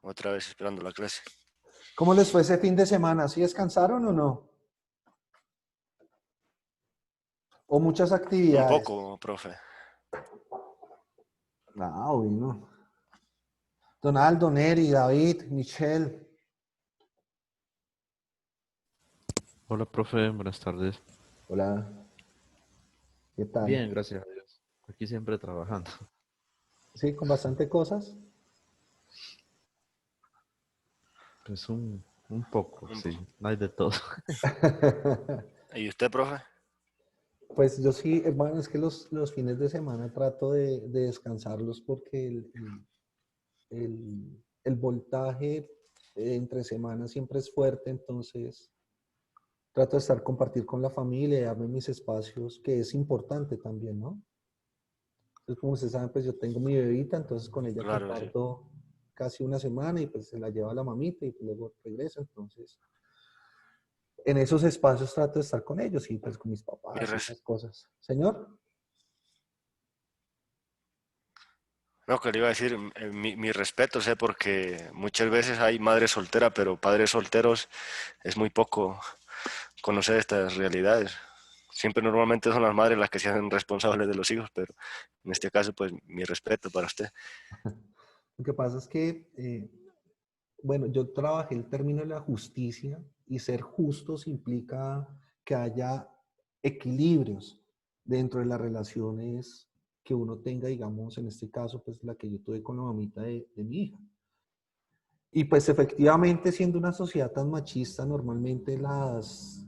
otra vez esperando la clase. ¿Cómo les fue ese fin de semana? ¿Sí descansaron o no? ¿O muchas Un actividades? poco, profe. Ah, bueno. Donaldo, Neri, David, Michelle. Hola, profe, buenas tardes. Hola, ¿qué tal? Bien, gracias a Dios. Aquí siempre trabajando. Sí, con bastante cosas. Pues un poco, Un sí, poco. no hay de todo. ¿Y usted, profe? Pues yo sí, bueno, es que los fines de semana trato de descansarlos porque el voltaje entre semanas siempre es fuerte, entonces trato de estar, compartir con la familia y darme mis espacios, que es importante también, ¿no? Entonces, como ustedes saben, pues yo tengo mi bebita, entonces con ella Claro, sí. comparto casi una semana y pues se la lleva la mamita y luego regresa, entonces en esos espacios trato de estar con ellos y pues con mis Mi, papás y res- esas cosas. Señor, No, que le iba a decir, mi respeto, sé, porque muchas veces hay madres solteras, pero padres solteros es muy poco conocer estas realidades. Siempre normalmente son las madres las que se hacen responsables de los hijos, pero en este caso, pues mi respeto para usted. lo que pasa es que, bueno, yo trabajé el término de la justicia y ser justos implica que haya equilibrios dentro de las relaciones que uno tenga, digamos, en este caso, pues la que yo tuve con la mamita de mi hija. Y pues efectivamente, siendo una sociedad tan machista, normalmente las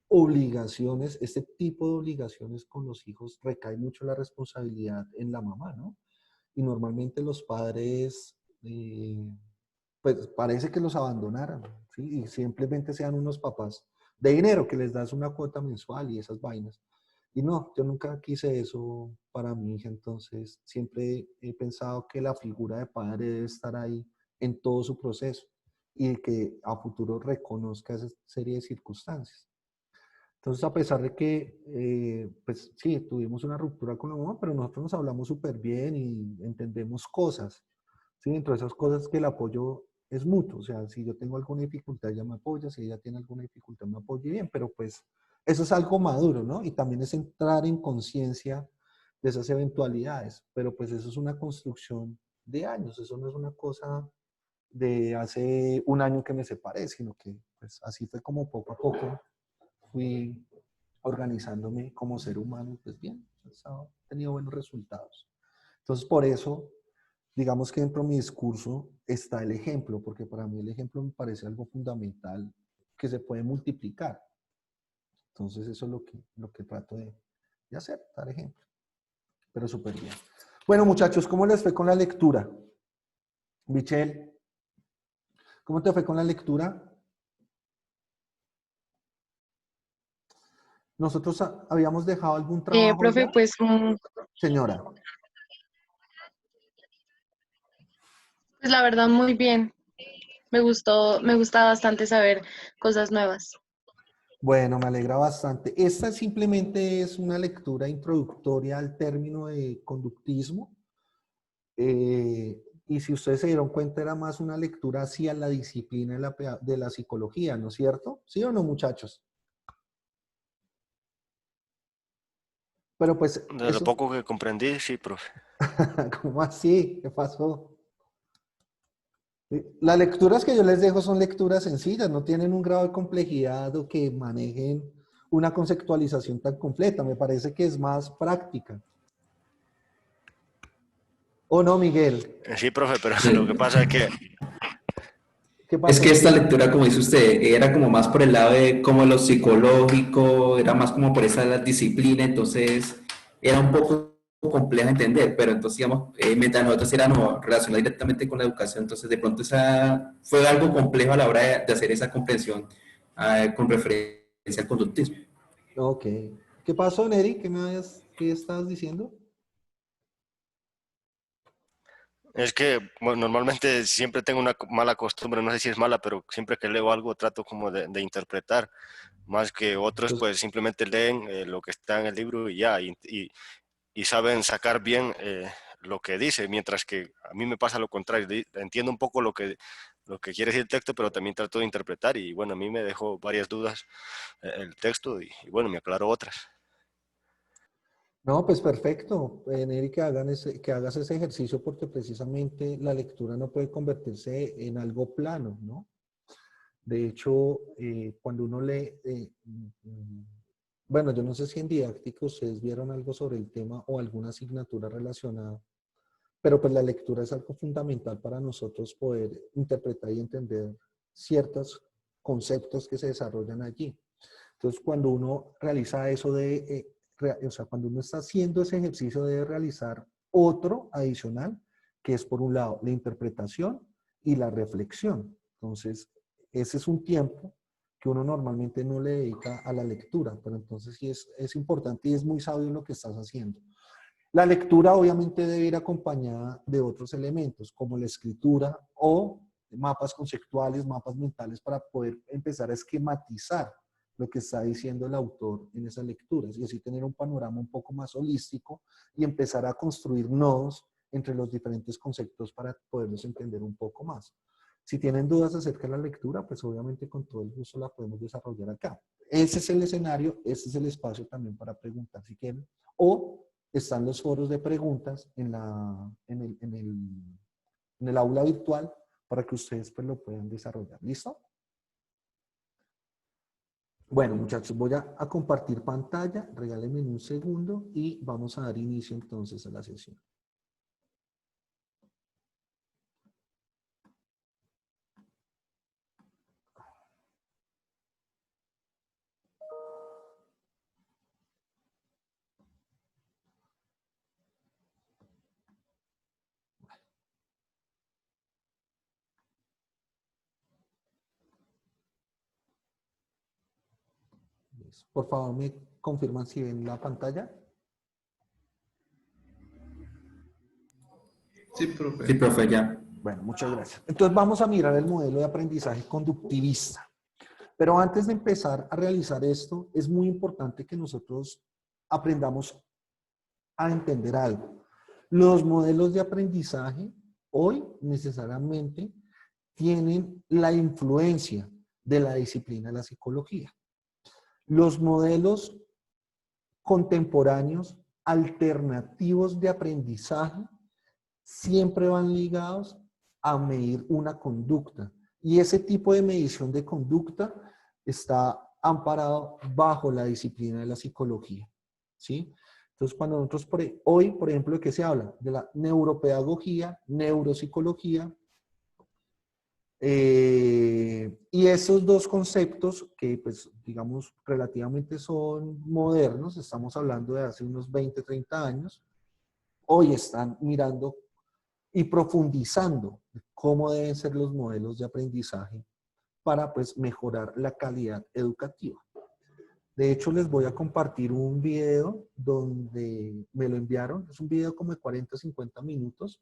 obligaciones, este tipo de obligaciones con los hijos recae mucho la responsabilidad en la mamá, ¿no? Y normalmente los padres, pues parece que los abandonaran, ¿sí? Y simplemente sean unos papás de dinero que les das una cuota mensual y esas vainas. Y no, yo nunca quise eso para mi hija, entonces siempre he pensado que la figura de padre debe estar ahí en todo su proceso y que a futuro reconozca esa serie de circunstancias. Entonces, a pesar de que, pues sí, tuvimos una ruptura con la mamá, pero nosotros nos hablamos súper bien y entendemos cosas. Sí, dentro de esas cosas que el apoyo es mutuo. O sea, si yo tengo alguna dificultad, ella me apoya, si ella tiene alguna dificultad, me apoya bien, pero pues eso es algo maduro, ¿no? Y también es entrar en conciencia de esas eventualidades, pero pues eso es una construcción de años, eso no es una cosa de hace un año que me separé, sino que pues así fue como poco a poco fui organizándome como ser humano, pues bien, he tenido buenos resultados. Entonces, por eso, digamos que dentro de mi discurso está el ejemplo, porque para mí el ejemplo me parece algo fundamental que se puede multiplicar. Entonces, eso es lo que trato de hacer, dar ejemplo. Pero súper bien. Bueno, muchachos, ¿cómo les fue con la lectura? Michelle, ¿cómo te fue con la lectura? Nosotros habíamos dejado algún trabajo Profe, ya, pues, señora. pues la verdad muy bien. Me gusta bastante saber cosas nuevas. Bueno, me alegra bastante. Esta simplemente es una lectura introductoria al término de conductismo. Y si ustedes se dieron cuenta, era más una lectura hacia la disciplina de la psicología, ¿no es cierto? ¿Sí o no, muchachos? Pero pues De lo eso, poco que comprendí, sí, profe. ¿cómo así? ¿Qué pasó? Las lecturas que yo les dejo son lecturas sencillas, no tienen un grado de complejidad o que manejen una conceptualización tan completa. Me parece que es más práctica. ¿O no, Miguel? Sí, profe, pero lo que Sí. pasa es que ¿Qué Es que pasó? esta lectura, como dice usted, era como más por el lado de como lo psicológico, era más como por esa disciplina, entonces era un poco compleja de entender, pero entonces, digamos, mientras nosotros éramos relacionados directamente con la educación, entonces de pronto esa fue algo complejo a la hora de hacer esa comprensión con referencia al conductismo. Ok. ¿Qué pasó, Neri? ¿Qué estabas diciendo? es que bueno, normalmente siempre tengo una mala costumbre, no sé si es mala, pero siempre que leo algo trato como de interpretar, más que otros Entonces, pues simplemente leen lo que está en el libro y ya, y saben sacar bien lo que dice, mientras que a mí me pasa lo contrario. Entiendo un poco lo que quiere decir el texto, pero también trato de interpretar y bueno, a mí me dejó varias dudas el texto y bueno, me aclaró otras. No, pues perfecto, Neri, que hagas ese ejercicio porque precisamente la lectura no puede convertirse en algo plano, ¿no? De hecho, cuando uno lee, bueno, yo no sé si en didáctica ustedes vieron algo sobre el tema o alguna asignatura relacionada, pero pues la lectura es algo fundamental para nosotros poder interpretar y entender ciertos conceptos que se desarrollan allí. Entonces, cuando uno realiza eso o sea, cuando uno está haciendo ese ejercicio de realizar otro adicional, que es por un lado la interpretación y la reflexión. Entonces, ese es un tiempo que uno normalmente no le dedica a la lectura, pero entonces sí es importante y es muy sabio lo que estás haciendo. La lectura obviamente debe ir acompañada de otros elementos, como la escritura o mapas conceptuales, mapas mentales, para poder empezar a esquematizar lo que está diciendo el autor en esas lecturas y así tener un panorama un poco más holístico y empezar a construir nodos entre los diferentes conceptos para poderlos entender un poco más. Si tienen dudas acerca de la lectura, pues obviamente con todo el gusto la podemos desarrollar acá. Ese es el escenario, ese es el espacio también para preguntar si quieren. O están los foros de preguntas en el aula virtual para que ustedes pues, lo puedan desarrollar. ¿Listo? Bueno, muchachos, voy a compartir pantalla. Regálenme un segundo y vamos a dar inicio entonces a la sesión. Por favor, me confirman si ven la pantalla. Sí, profe, ya. Bueno, muchas gracias. Entonces vamos a mirar el modelo de aprendizaje conductivista. Pero antes de empezar a realizar esto, es muy importante que nosotros aprendamos a entender algo. Los modelos de aprendizaje hoy necesariamente tienen la influencia de la disciplina de la psicología. Los modelos contemporáneos alternativos de aprendizaje siempre van ligados a medir una conducta. Y ese tipo de medición de conducta está amparado bajo la disciplina de la psicología. ¿Sí? Entonces, cuando nosotros hoy, por ejemplo, ¿de qué se habla? De la neuropedagogía, neuropsicología. Y esos dos conceptos que, pues, digamos, relativamente son modernos, estamos hablando de hace unos 20, 30 años, hoy están mirando y profundizando cómo deben ser los modelos de aprendizaje para, pues, mejorar la calidad educativa. De hecho, les voy a compartir un video donde me lo enviaron. Es un video como de 40, 50 minutos,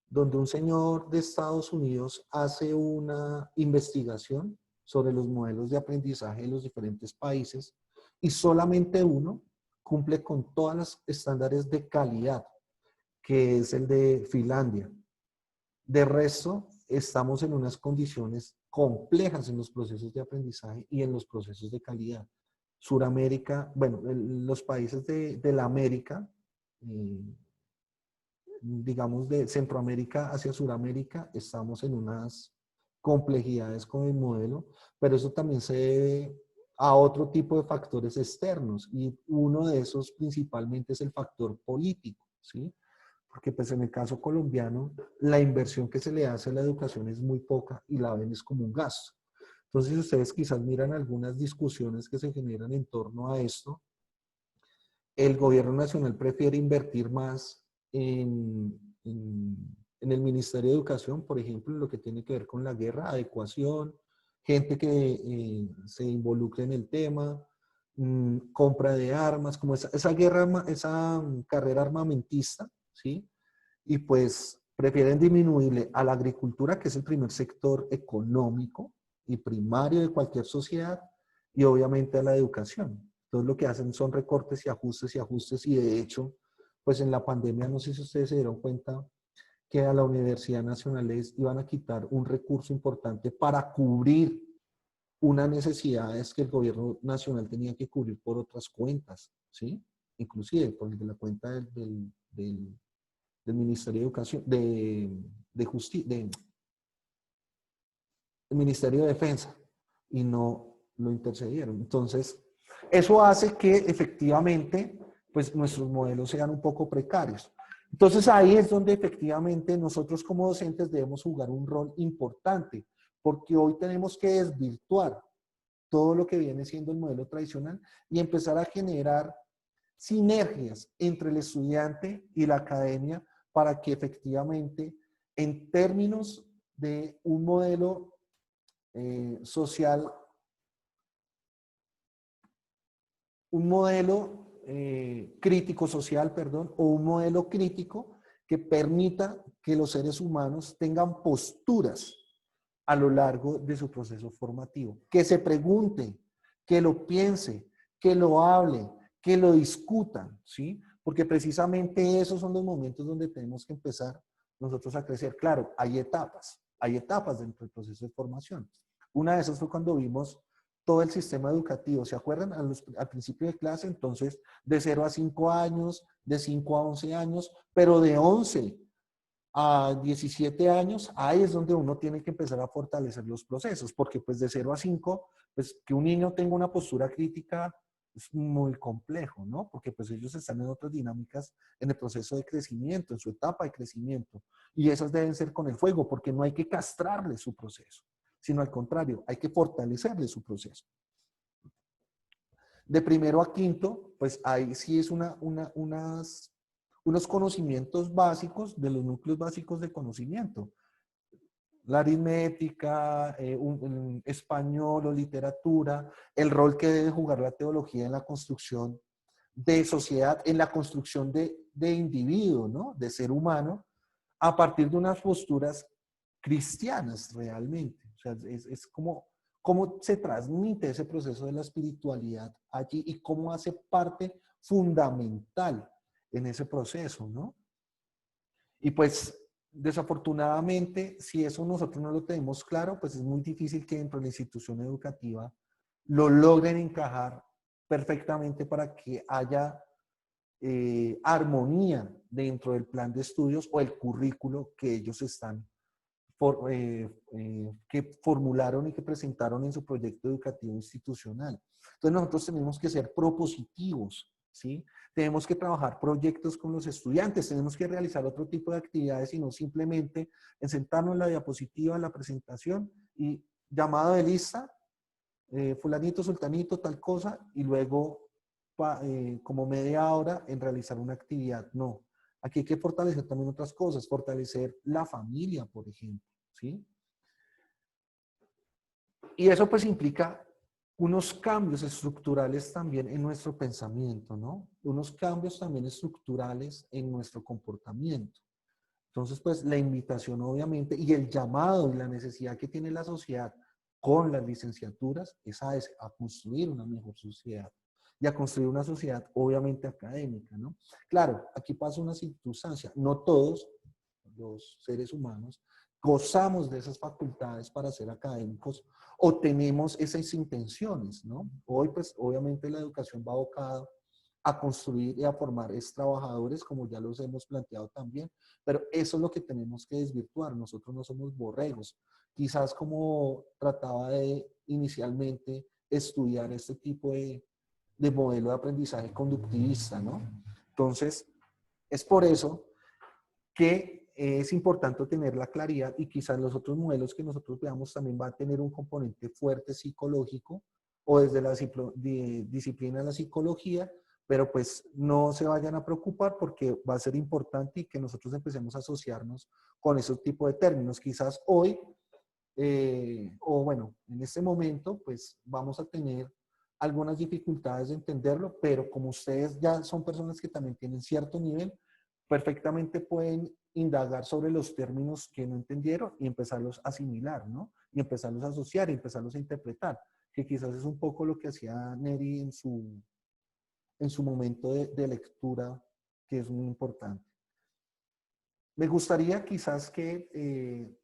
donde un señor de Estados Unidos hace una investigación sobre los modelos de aprendizaje de los diferentes países y solamente uno cumple con todos los estándares de calidad, que es el de Finlandia. De resto, estamos en unas condiciones complejas en los procesos de aprendizaje y en los procesos de calidad. Suramérica, bueno, los países de la América, digamos de Centroamérica hacia Suramérica, estamos en unas complejidades con el modelo, pero eso también se debe a otro tipo de factores externos y uno de esos principalmente es el factor político, ¿sí? Porque pues en el caso colombiano, la inversión que se le hace a la educación es muy poca y la ven es como un gasto. Entonces ustedes quizás miran algunas discusiones que se generan en torno a esto. El gobierno nacional prefiere invertir más en el Ministerio de Educación, por ejemplo, en lo que tiene que ver con la guerra, adecuación, gente que se involucre en el tema, compra de armas, como esa guerra, esa carrera armamentista, ¿sí? Y pues prefieren disminuirle a la agricultura, que es el primer sector económico y primario de cualquier sociedad, y obviamente a la educación. Entonces lo que hacen son recortes y ajustes y de hecho pues en la pandemia, no sé si ustedes se dieron cuenta que a la Universidad Nacional les iban a quitar un recurso importante para cubrir unas necesidades que el gobierno nacional tenía que cubrir por otras cuentas, ¿sí? Inclusive por el de la cuenta del Ministerio de Educación, de Justicia, del Ministerio de Defensa, y no lo intercedieron. Entonces, eso hace que efectivamente, pues nuestros modelos sean un poco precarios. Entonces ahí es donde efectivamente nosotros como docentes debemos jugar un rol importante, porque hoy tenemos que desvirtuar todo lo que viene siendo el modelo tradicional y empezar a generar sinergias entre el estudiante y la academia para que efectivamente, en términos de un modelo social, un modelo crítico social, perdón, o un modelo crítico que permita que los seres humanos tengan posturas a lo largo de su proceso formativo. Que se pregunten, que lo piensen, que lo hablen, que lo discutan, ¿sí? Porque precisamente esos son los momentos donde tenemos que empezar nosotros a crecer. Claro, hay etapas dentro del proceso de formación. Una de esas fue cuando vimos todo el sistema educativo. ¿Se acuerdan? Al principio de clase, entonces, de 0 a 5 años, de 5 a 11 años, pero de 11 a 17 años, ahí es donde uno tiene que empezar a fortalecer los procesos, porque pues de 0 a 5, pues que un niño tenga una postura crítica es muy complejo, ¿no? Porque pues ellos están en otras dinámicas en el proceso de crecimiento, en su etapa de crecimiento, y esas deben ser con el fuego, porque no hay que castrarle su proceso, sino al contrario, hay que fortalecerle su proceso. De primero a quinto, pues ahí sí es unos conocimientos básicos de los núcleos básicos de conocimiento. La aritmética, un español o literatura, el rol que debe jugar la teología en la construcción de sociedad, en la construcción de individuo, ¿no? De ser humano, a partir de unas posturas cristianas realmente. O sea, es como cómo se transmite ese proceso de la espiritualidad allí y cómo hace parte fundamental en ese proceso, ¿no? Y pues, desafortunadamente, si eso nosotros no lo tenemos claro, pues es muy difícil que dentro de la institución educativa lo logren encajar perfectamente para que haya armonía dentro del plan de estudios o el currículo que ellos están que formularon y que presentaron en su proyecto educativo institucional. Entonces nosotros tenemos que ser propositivos, ¿sí? Tenemos que trabajar proyectos con los estudiantes, tenemos que realizar otro tipo de actividades y no simplemente en sentarnos en la diapositiva, en la presentación y llamado de lista, fulanito, sultanito, tal cosa, y luego como media hora en realizar una actividad. No, aquí hay que fortalecer también otras cosas, fortalecer la familia, por ejemplo, ¿sí? Y eso pues implica unos cambios estructurales también en nuestro pensamiento, ¿no? Unos cambios también estructurales en nuestro comportamiento. Entonces, pues la invitación obviamente y el llamado y la necesidad que tiene la sociedad con las licenciaturas es a construir una mejor sociedad y a construir una sociedad obviamente académica, ¿no? Claro, aquí pasa una circunstancia, no todos los seres humanos gozamos de esas facultades para ser académicos o tenemos esas intenciones, ¿no? Hoy pues obviamente la educación va abocada a construir y a formar es trabajadores, como ya los hemos planteado también, pero eso es lo que tenemos que desvirtuar. Nosotros no somos borregos. Quizás como trataba de inicialmente estudiar este tipo de modelo de aprendizaje conductivista, ¿no? Entonces, es por eso que es importante tener la claridad y quizás los otros modelos que nosotros veamos también van a tener un componente fuerte psicológico o desde la disciplina de la psicología, pero pues no se vayan a preocupar porque va a ser importante y que nosotros empecemos a asociarnos con esos tipos de términos. Quizás hoy, o bueno, en este momento, pues vamos a tener algunas dificultades de entenderlo, pero como ustedes ya son personas que también tienen cierto nivel, perfectamente pueden indagar sobre los términos que no entendieron y empezarlos a asimilar, ¿no? Y empezarlos a asociar y empezarlos a interpretar, que quizás es un poco lo que hacía Neri en su momento de lectura que es muy importante. Me gustaría quizás que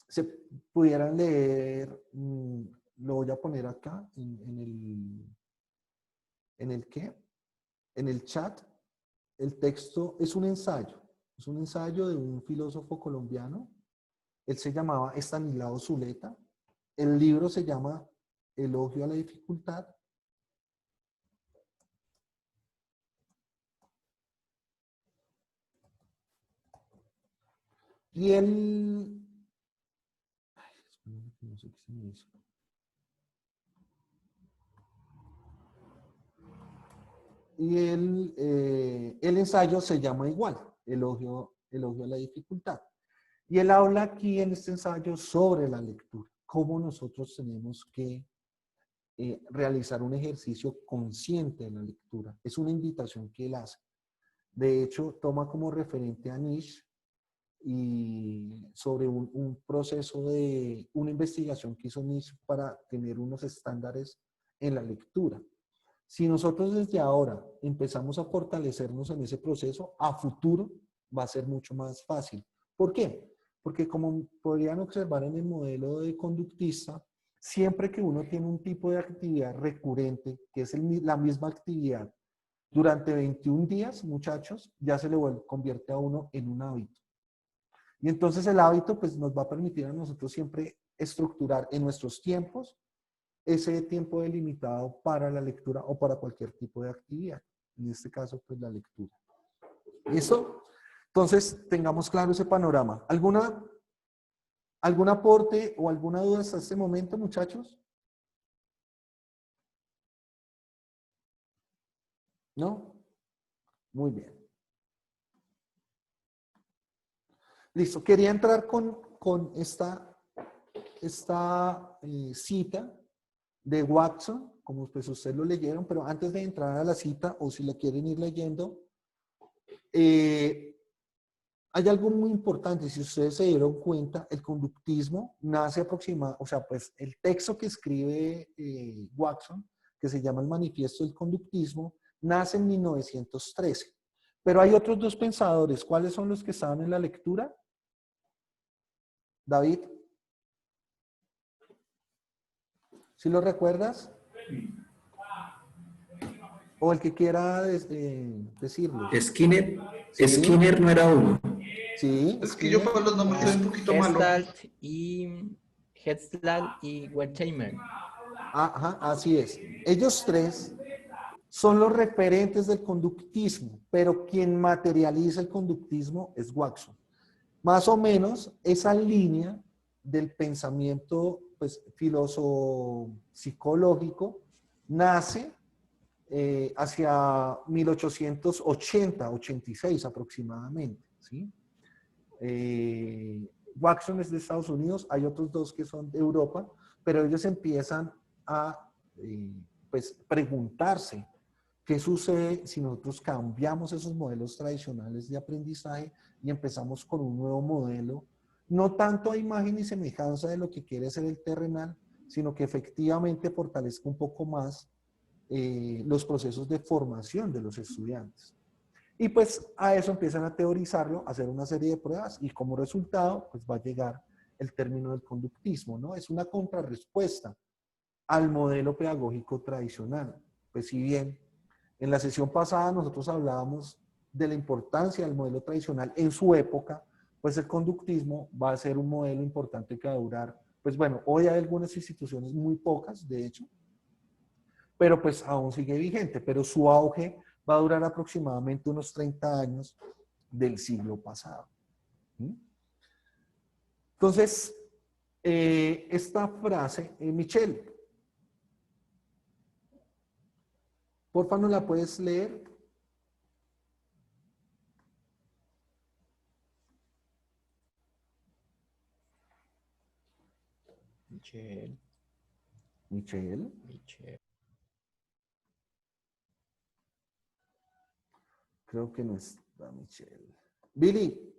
se pudieran leer, lo voy a poner acá en el ¿qué? En el chat. El texto es un ensayo de un filósofo colombiano. Él se llamaba Estanislao Zuleta. El libro se llama Elogio a la dificultad. Y él, no sé qué se me hizo. Y el ensayo se llama igual, Elogio a la dificultad. Y él habla aquí en este ensayo sobre la lectura, cómo nosotros tenemos que realizar un ejercicio consciente de la lectura. Es una invitación que él hace. De hecho, toma como referente a Nietzsche y sobre un proceso de una investigación que hizo Nietzsche para tener unos estándares en la lectura. Si nosotros desde ahora empezamos a fortalecernos en ese proceso, a futuro va a ser mucho más fácil. ¿Por qué? Porque como podrían observar en el modelo de conductista, siempre que uno tiene un tipo de actividad recurrente, que es la misma actividad, durante 21 días, muchachos, ya se le convierte a uno en un hábito. Y entonces el hábito pues, nos va a permitir a nosotros siempre estructurar en nuestros tiempos ese tiempo delimitado para la lectura o para cualquier tipo de actividad. En este caso, pues la lectura. ¿Listo? Entonces, tengamos claro ese panorama. ¿Algún aporte o alguna duda hasta este momento, muchachos? ¿No? Muy bien. Listo. Quería entrar con esta cita de Watson, como pues ustedes lo leyeron, pero antes de entrar a la cita, o si la quieren ir leyendo, hay algo muy importante. Si ustedes se dieron cuenta, el conductismo nace aproximadamente, o sea, pues el texto que escribe Watson, que se llama el Manifiesto del Conductismo, nace en 1913. Pero hay otros dos pensadores. ¿Cuáles son los que estaban en la lectura? David. ¿Sí lo recuerdas? O el que quiera decirlo. Skinner, ¿Sí? Skinner no era uno. Sí. Es que yo para los nombres soy un poquito malo. Gestalt y Wertheimer. Ajá, así es. Ellos tres son los referentes del conductismo, pero quien materializa el conductismo es Watson. Más o menos esa línea del pensamiento pues, filosofo-psicológico nace hacia 1880-86 aproximadamente. ¿Sí? Watson es de Estados Unidos, hay otros dos que son de Europa, pero ellos empiezan a pues, preguntarse qué sucede si nosotros cambiamos esos modelos tradicionales de aprendizaje y empezamos con un nuevo modelo, no tanto a imagen y semejanza de lo que quiere ser el terrenal, sino que efectivamente fortalezca un poco más los procesos de formación de los estudiantes. Y pues a eso empiezan a teorizarlo, a hacer una serie de pruebas y como resultado pues va a llegar el término del conductismo, ¿no? Es una contrarrespuesta al modelo pedagógico tradicional. Pues si bien en la sesión pasada nosotros hablábamos de la importancia del modelo tradicional en su época, pues el conductismo va a ser un modelo importante que va a durar, pues bueno, hoy hay algunas instituciones, muy pocas de hecho, pero pues aún sigue vigente, pero su auge va a durar aproximadamente unos 30 años del siglo pasado. ¿Sí? Entonces, esta frase, Michelle, porfa, ¿no la puedes leer? Michelle. Michelle. Creo que no está Michelle. Billy.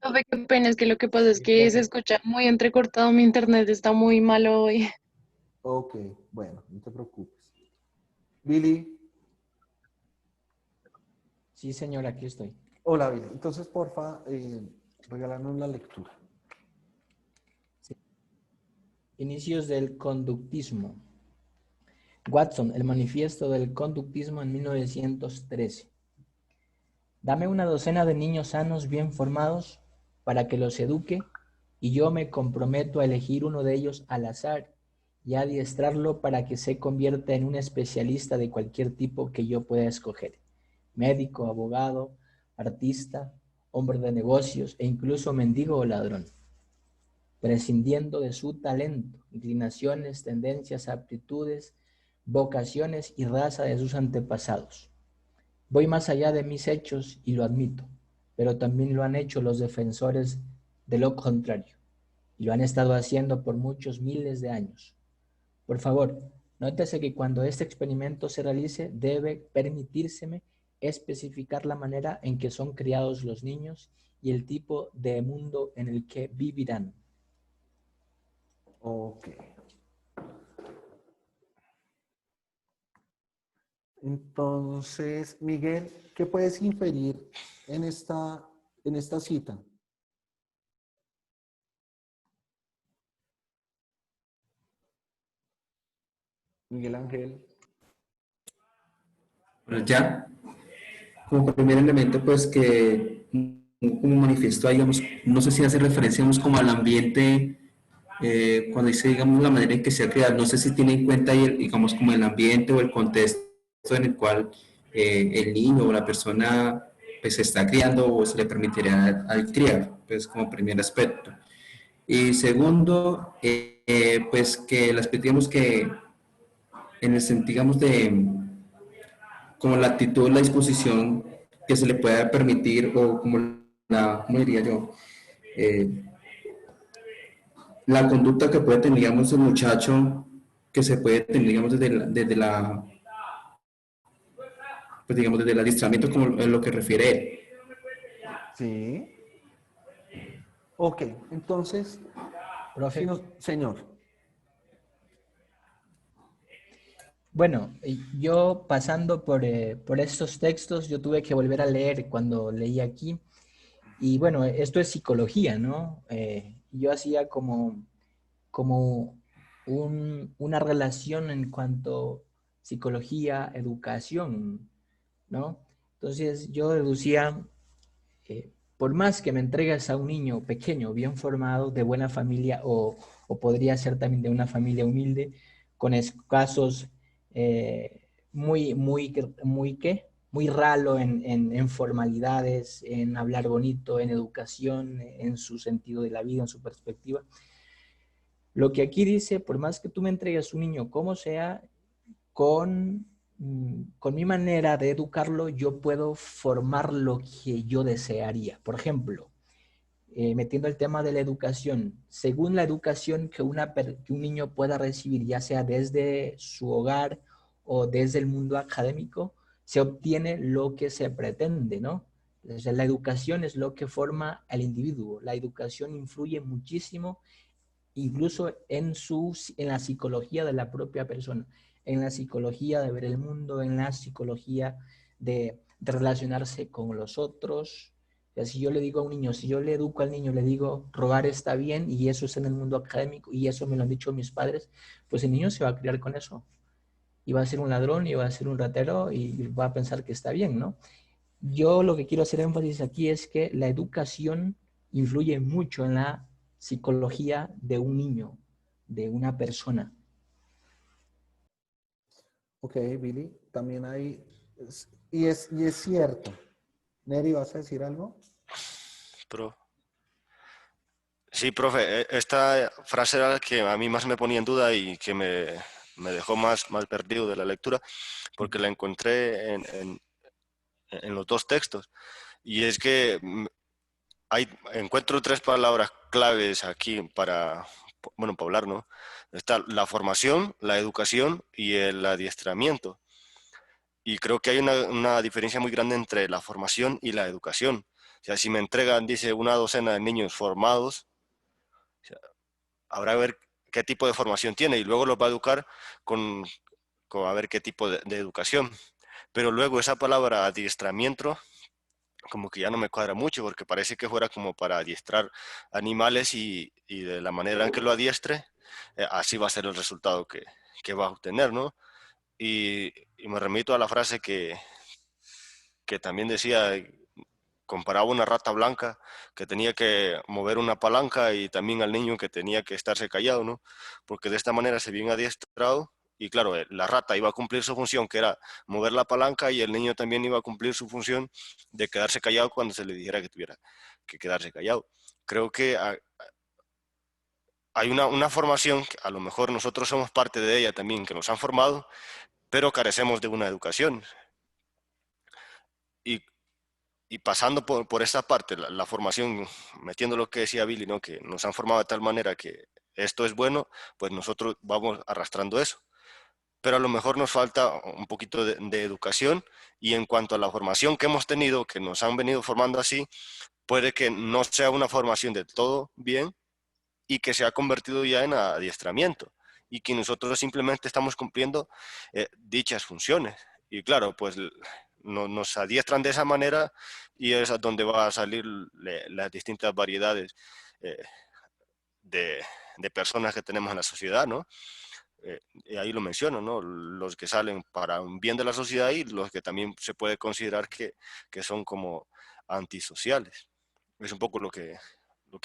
Profe, qué pena, es que lo que pasa es que se escucha muy entrecortado, mi internet está muy malo hoy. Ok, bueno, no te preocupes. Billy. Sí, señor, aquí estoy. Hola, Billy. Entonces, porfa, regálanos la lectura. Inicios del conductismo. Watson, el manifiesto del conductismo en 1913. Dame una docena de niños sanos bien formados para que los eduque y yo me comprometo a elegir uno de ellos al azar y a adiestrarlo para que se convierta en un especialista de cualquier tipo que yo pueda escoger. Médico, abogado, artista, hombre de negocios e incluso mendigo o ladrón, prescindiendo de su talento, inclinaciones, tendencias, aptitudes, vocaciones y raza de sus antepasados. Voy más allá de mis hechos y lo admito, pero también lo han hecho los defensores de lo contrario, y lo han estado haciendo por muchos miles de años. Por favor, nótese que cuando este experimento se realice, debe permitírseme especificar la manera en que son criados los niños y el tipo de mundo en el que vivirán. Ok. Entonces, Miguel, ¿qué puedes inferir en esta cita? Miguel Ángel. Bueno, ya, como primer elemento, pues que como manifiesto, digamos, no sé si hace referencia, digamos, como al ambiente, cuando dice, digamos, la manera en que se ha creado, no sé si tiene en cuenta, ahí digamos, como el ambiente o el contexto en el cual el niño o la persona, pues, se está criando o se le permitirá al criar, pues, como primer aspecto. Y segundo, pues, que el aspecto, digamos, que en el sentido, digamos, de como la actitud, la disposición que se le pueda permitir o como la, ¿cómo diría yo? Eh, la conducta que puede tener, digamos, el muchacho, que se puede tener, digamos, pues, digamos, desde el adiestramiento como en lo que refiere él. Sí. Ok, entonces, Profe, señor. bueno, yo pasando por estos textos, yo tuve que volver a leer cuando leí aquí. Y bueno, esto es psicología, ¿no? Yo hacía como una relación en cuanto psicología, educación, ¿no? Entonces yo deducía, por más que me entregues a un niño pequeño, bien formado, de buena familia, o podría ser también de una familia humilde, con escasos, ¿qué? Muy ralo en formalidades, en hablar bonito, en educación, en su sentido de la vida, en su perspectiva. Lo que aquí dice, por más que tú me entregues un niño como sea, con mi manera de educarlo, yo puedo formar lo que yo desearía. Por ejemplo, metiendo el tema de la educación, según la educación que un niño pueda recibir, ya sea desde su hogar o desde el mundo académico, se obtiene lo que se pretende, ¿no? Entonces, la educación es lo que forma al individuo. La educación influye muchísimo incluso en la psicología de la propia persona, en la psicología de ver el mundo, en la psicología de relacionarse con los otros. O sea, si yo le digo a un niño, si yo le educo al niño, le digo, robar está bien y eso es en el mundo académico y eso me lo han dicho mis padres, pues el niño se va a criar con eso. Y va a ser un ladrón y va a ser un ratero y va a pensar que está bien, ¿no? Yo lo que quiero hacer énfasis aquí es que la educación influye mucho en la psicología de un niño, de una persona. Ok, Billy, también hay, y es cierto. Neri, ¿vas a decir algo? Pro. Sí, profe, esta frase era la que a mí más me ponía en duda y que me dejó más perdido de la lectura, porque la encontré en los dos textos. Y es que encuentro tres palabras claves aquí para, bueno, para hablar, ¿no? Está la formación, la educación y el adiestramiento. Y creo que hay una diferencia muy grande entre la formación y la educación. O sea, si me entregan, dice, una docena de niños formados, o sea, habrá que ver qué tipo de formación tiene y luego los va a educar con a ver qué tipo de educación. Pero luego esa palabra adiestramiento como que ya no me cuadra mucho, porque parece que fuera como para adiestrar animales y de la manera en que lo adiestre, así va a ser el resultado que va a obtener, ¿no? Y me remito a la frase que también decía, comparaba una rata blanca que tenía que mover una palanca y también al niño que tenía que estarse callado, ¿no? Porque de esta manera se bien adiestrado y claro, la rata iba a cumplir su función, que era mover la palanca, y el niño también iba a cumplir su función de quedarse callado cuando se le dijera que tuviera que quedarse callado. Creo que hay una formación, que a lo mejor nosotros somos parte de ella también, que nos han formado, pero carecemos de una educación. Y y pasando por esta parte, la formación, metiendo lo que decía Billy, ¿no? Que nos han formado de tal manera que esto es bueno, pues nosotros vamos arrastrando eso. Pero a lo mejor nos falta un poquito de educación, y en cuanto a la formación que hemos tenido, que nos han venido formando así, puede que no sea una formación de todo bien y que se ha convertido ya en adiestramiento y que nosotros simplemente estamos cumpliendo dichas funciones. Y claro, pues nos adiestran de esa manera y es a donde va a salir las distintas variedades eh, de, de, personas que tenemos en la sociedad, ¿no? Y ahí lo menciono, ¿no? Los que salen para un bien de la sociedad y los que también se puede considerar que son como antisociales. Es un poco lo que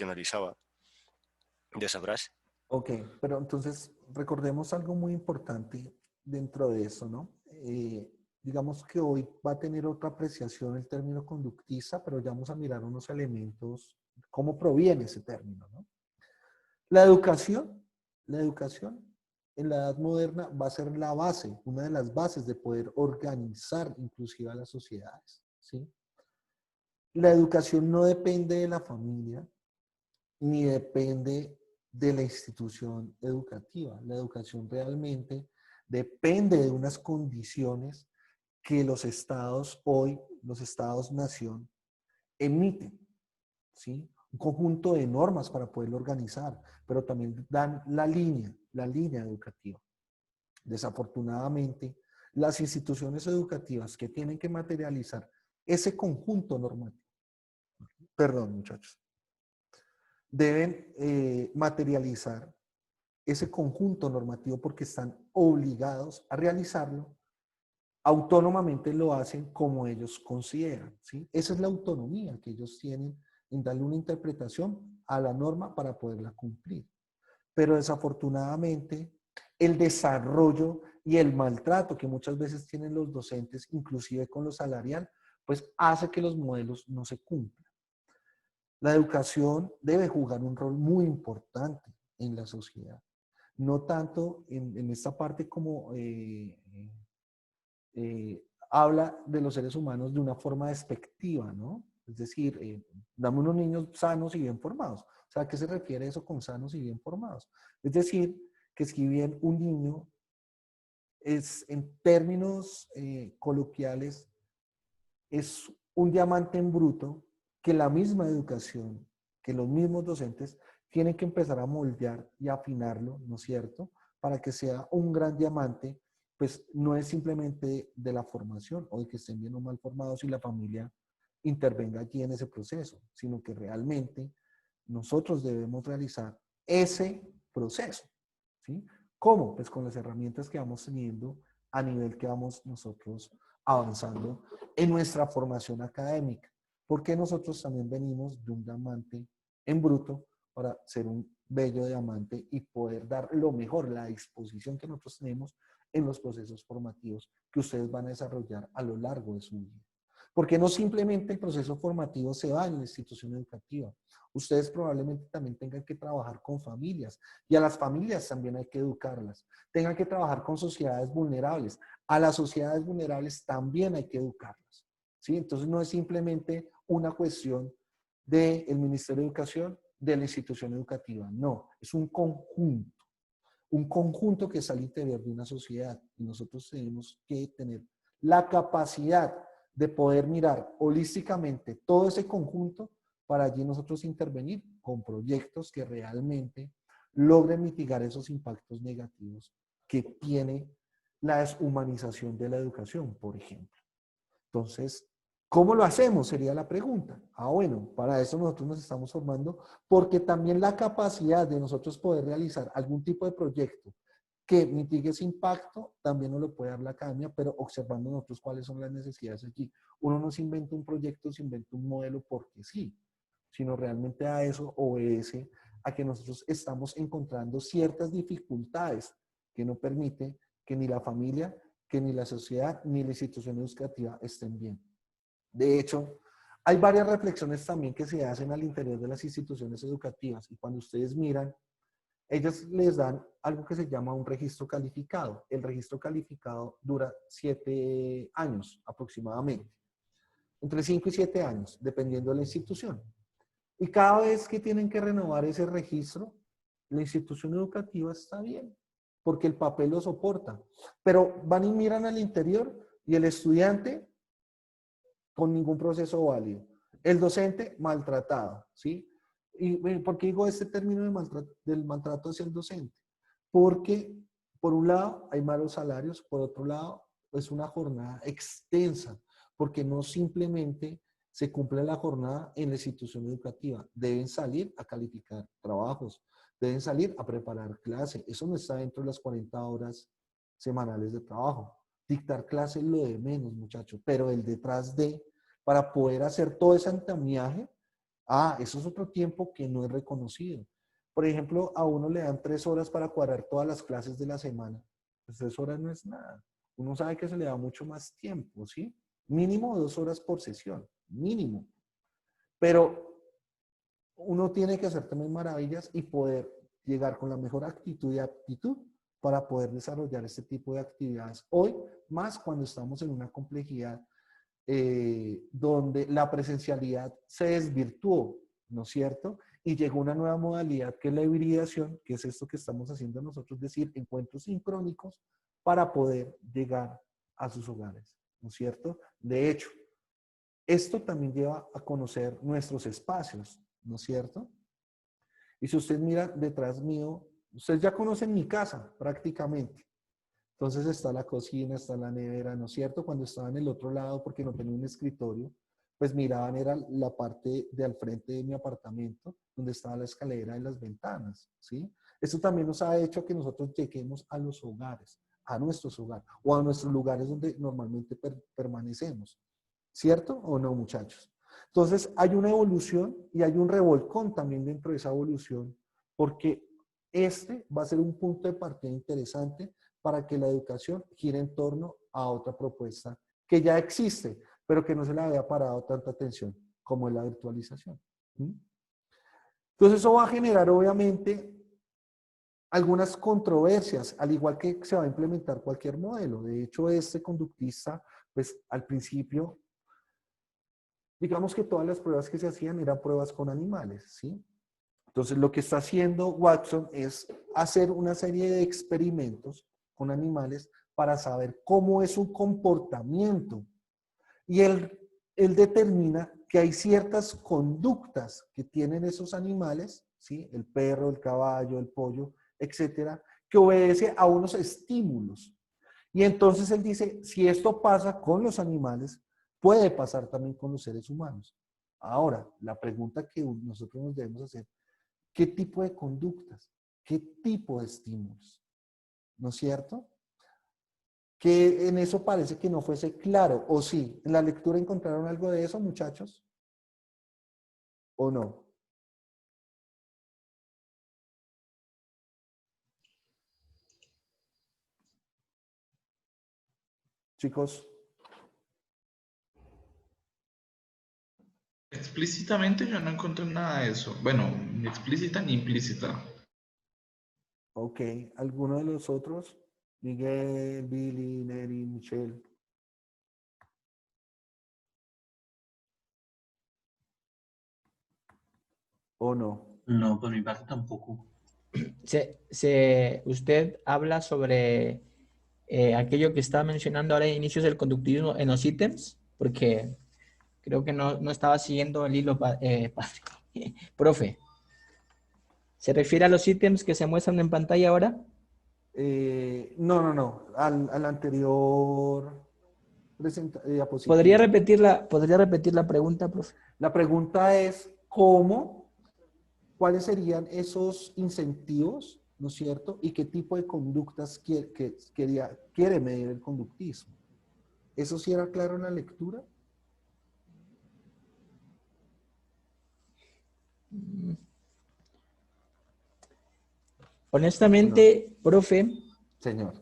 analizaba de esa frase. Ok, pero entonces recordemos algo muy importante dentro de eso, ¿no? Digamos que hoy va a tener otra apreciación el término conductista, pero ya vamos a mirar unos elementos, cómo proviene ese término, ¿no? La educación, la educación en la edad moderna va a ser la base, una de las bases de poder organizar inclusive a las sociedades, ¿sí? La educación no depende de la familia, ni depende de la institución educativa. La educación realmente depende de unas condiciones que los estados hoy, los estados-nación, emiten, ¿sí? Un conjunto de normas para poderlo organizar, pero también dan la línea educativa. Desafortunadamente, las instituciones educativas que tienen que materializar ese conjunto normativo, perdón muchachos, deben materializar ese conjunto normativo porque están obligados a realizarlo, autónomamente lo hacen como ellos consideran, ¿sí? Esa es la autonomía que ellos tienen en darle una interpretación a la norma para poderla cumplir. Pero desafortunadamente, el desarrollo y el maltrato que muchas veces tienen los docentes, inclusive con lo salarial, pues hace que los modelos no se cumplan. La educación debe jugar un rol muy importante en la sociedad. No tanto en esta parte como habla de los seres humanos de una forma despectiva, ¿no? Es decir, dame unos niños sanos y bien formados. O sea, ¿a qué se refiere eso con sanos y bien formados? Es decir, que si bien un niño es, en términos coloquiales, es un diamante en bruto, que la misma educación, que los mismos docentes tienen que empezar a moldear y afinarlo, ¿no es cierto? Para que sea un gran diamante, pues no es simplemente de la formación o de que estén bien o mal formados y la familia intervenga allí en ese proceso, sino que realmente nosotros debemos realizar ese proceso, ¿sí? ¿Cómo? Pues con las herramientas que vamos teniendo a nivel que vamos nosotros avanzando en nuestra formación académica, porque nosotros también venimos de un diamante en bruto para ser un bello diamante y poder dar lo mejor, la disposición que nosotros tenemos en los procesos formativos que ustedes van a desarrollar a lo largo de su vida. Porque no simplemente el proceso formativo se va en la institución educativa. Ustedes probablemente también tengan que trabajar con familias y a las familias también hay que educarlas. Tengan que trabajar con sociedades vulnerables. A las sociedades vulnerables también hay que educarlas, ¿sí? Entonces no es simplemente una cuestión del Ministerio de Educación, de la institución educativa. No, es un conjunto que está al interior de una sociedad y nosotros tenemos que tener la capacidad de poder mirar holísticamente todo ese conjunto para allí nosotros intervenir con proyectos que realmente logren mitigar esos impactos negativos que tiene la deshumanización de la educación, por ejemplo. Entonces, ¿Cómo lo hacemos? Sería la pregunta. Bueno, para eso nosotros nos estamos formando, porque también la capacidad de nosotros poder realizar algún tipo de proyecto que mitigue ese impacto, también nos lo puede dar la academia, pero observando nosotros cuáles son las necesidades allí. Uno no se inventa un proyecto, se inventa un modelo porque sí, sino realmente a eso obedece a que nosotros estamos encontrando ciertas dificultades que no permite que ni la familia, que ni la sociedad, ni la institución educativa estén bien. De hecho, hay varias reflexiones también que se hacen al interior de las instituciones educativas y cuando ustedes miran, ellas les dan algo que se llama un registro calificado. El registro calificado dura 7 años aproximadamente, entre 5 y 7 años, dependiendo de la institución. Y cada vez que tienen que renovar ese registro, la institución educativa está bien, porque el papel lo soporta. Pero van y miran al interior y el estudiante con ningún proceso válido. El docente maltratado, ¿sí? ¿Y por qué digo este término del maltrato hacia el docente? Porque, por un lado, hay malos salarios, por otro lado, es una jornada extensa, porque no simplemente se cumple la jornada en la institución educativa. Deben salir a calificar trabajos, deben salir a preparar clase. Eso no está dentro de las 40 horas semanales de trabajo. Dictar clase es lo de menos, muchachos, pero el detrás de, para poder hacer todo ese andamiaje, eso es otro tiempo que no es reconocido. Por ejemplo, a uno le dan 3 horas para cuadrar todas las clases de la semana. Pues 3 horas no es nada. Uno sabe que se le da mucho más tiempo, ¿sí? Mínimo 2 horas por sesión, mínimo. Pero uno tiene que hacer también maravillas y poder llegar con la mejor actitud y aptitud para poder desarrollar este tipo de actividades. Hoy, más cuando estamos en una complejidad donde la presencialidad se desvirtuó, ¿no es cierto? Y llegó una nueva modalidad que es la hibridación, que es esto que estamos haciendo nosotros, es decir, encuentros sincrónicos para poder llegar a sus hogares, ¿no es cierto? De hecho, esto también lleva a conocer nuestros espacios, ¿no es cierto? Y si usted mira detrás mío, ustedes ya conocen mi casa prácticamente. Entonces está la cocina, está la nevera, ¿no es cierto? Cuando estaba en el otro lado, porque no tenía un escritorio, pues miraban, era la parte de al frente de mi apartamento, donde estaba la escalera y las ventanas, ¿sí? Esto también nos ha hecho que nosotros lleguemos a los hogares, a nuestros hogares, o a nuestros lugares donde normalmente permanecemos, ¿cierto o no, muchachos? Entonces hay una evolución y hay un revolcón también dentro de esa evolución, porque este va a ser un punto de partida interesante para que la educación gire en torno a otra propuesta que ya existe, pero que no se le había parado tanta atención, como es la virtualización. Entonces eso va a generar obviamente algunas controversias, al igual que se va a implementar cualquier modelo. De hecho, este conductista, pues al principio, digamos que todas las pruebas que se hacían eran pruebas con animales, ¿sí? Entonces lo que está haciendo Watson es hacer una serie de experimentos con animales para saber cómo es su comportamiento. Y él determina que hay ciertas conductas que tienen esos animales, ¿sí? El perro, el caballo, el pollo, etcétera, que obedece a unos estímulos. Y entonces él dice, si esto pasa con los animales, puede pasar también con los seres humanos. Ahora, la pregunta que nosotros nos debemos hacer, ¿qué tipo de conductas? ¿Qué tipo de estímulos? ¿No es cierto? Que en eso parece que no fuese claro, ¿o sí? ¿En la lectura encontraron algo de eso, muchachos? ¿O no? Chicos, Explícitamente yo no encontré nada de eso. Bueno, ni explícita ni implícita. ok. ¿Alguno de los otros? Miguel, Billy, Neri, Michelle. ¿O no? No, por mi parte tampoco. Usted habla sobre aquello que estaba mencionando ahora en inicios del conductismo en los ítems, porque creo que no estaba siguiendo el hilo, profe. ¿Se refiere a los ítems que se muestran en pantalla ahora? No. Al anterior. diapositiva. ¿Podría repetir la pregunta, profe? La pregunta es, ¿cuáles serían esos incentivos, ¿no es cierto? Y qué tipo de conductas quiere medir el conductismo. ¿Eso sí era claro en la lectura? Honestamente, profe, Señor.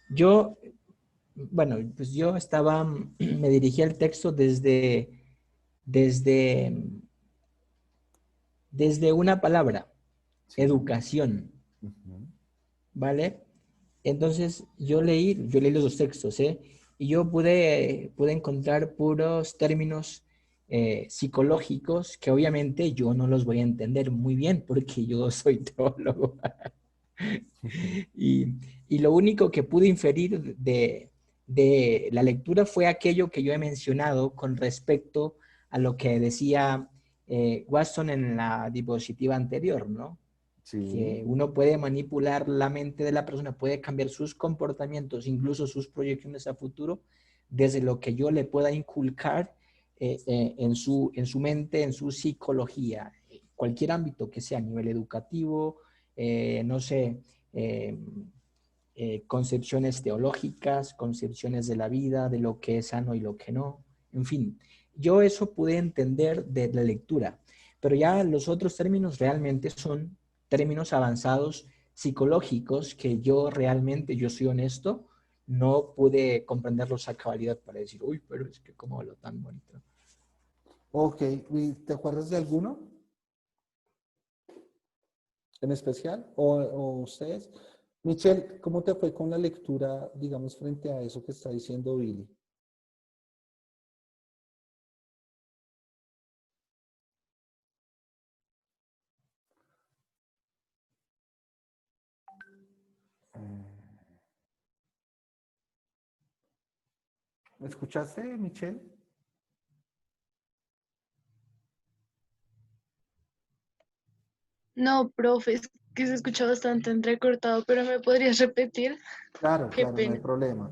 yo, bueno, pues yo estaba, me dirigí al texto desde una palabra, Sí. educación, Ujú. ¿vale? Entonces, yo leí los dos textos, ¿eh? Y yo pude encontrar puros términos psicológicos que obviamente yo no los voy a entender muy bien porque yo soy teólogo. Y, y lo único que pude inferir de la lectura fue aquello que yo he mencionado con respecto a lo que decía Watson en la diapositiva anterior, ¿no? Que Sí. uno puede manipular la mente de la persona, puede cambiar sus comportamientos, incluso sus proyecciones a futuro, desde lo que yo le pueda inculcar en su mente, en su psicología, cualquier ámbito que sea, a nivel educativo, no sé, eh, concepciones teológicas, concepciones de la vida, de lo que es sano y lo que no, en fin. Yo eso pude entender de la lectura, pero ya los otros términos realmente son términos avanzados psicológicos que yo realmente, yo soy honesto, no pude comprenderlos a cabalidad para decir, uy, pero es que cómo hablo tan bonito. Ok, ¿y te acuerdas de alguno en especial? ¿O ustedes? Michelle, ¿cómo te fue con la lectura, digamos, frente a eso que está diciendo Billy? ¿Me escuchaste, Michelle? No, profe, es que se escucha bastante entrecortado, pero ¿me podrías repetir? Claro, Qué claro, no hay pena. problema.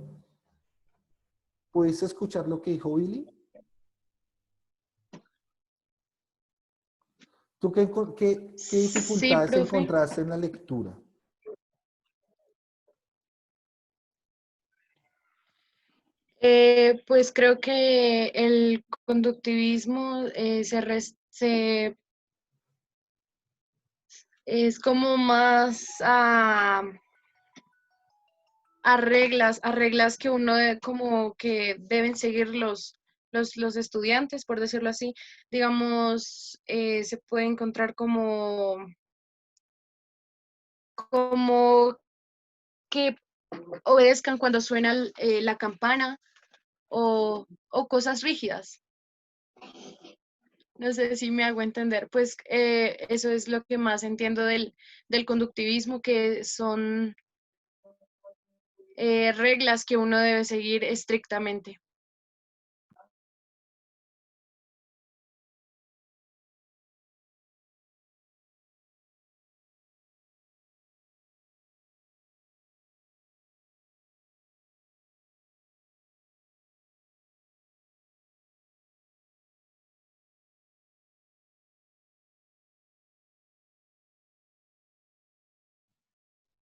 ¿Pudiste escuchar lo que dijo Billy? ¿Tú qué Sí, dificultades profe. encontraste en la lectura? Pues creo que el conductivismo es como más a reglas que como que deben seguir los estudiantes, por decirlo así. Digamos, se puede encontrar como que obedezcan cuando suena la campana o cosas rígidas. No sé si me hago entender. Pues eso es lo que más entiendo del conductivismo, que son reglas que uno debe seguir estrictamente.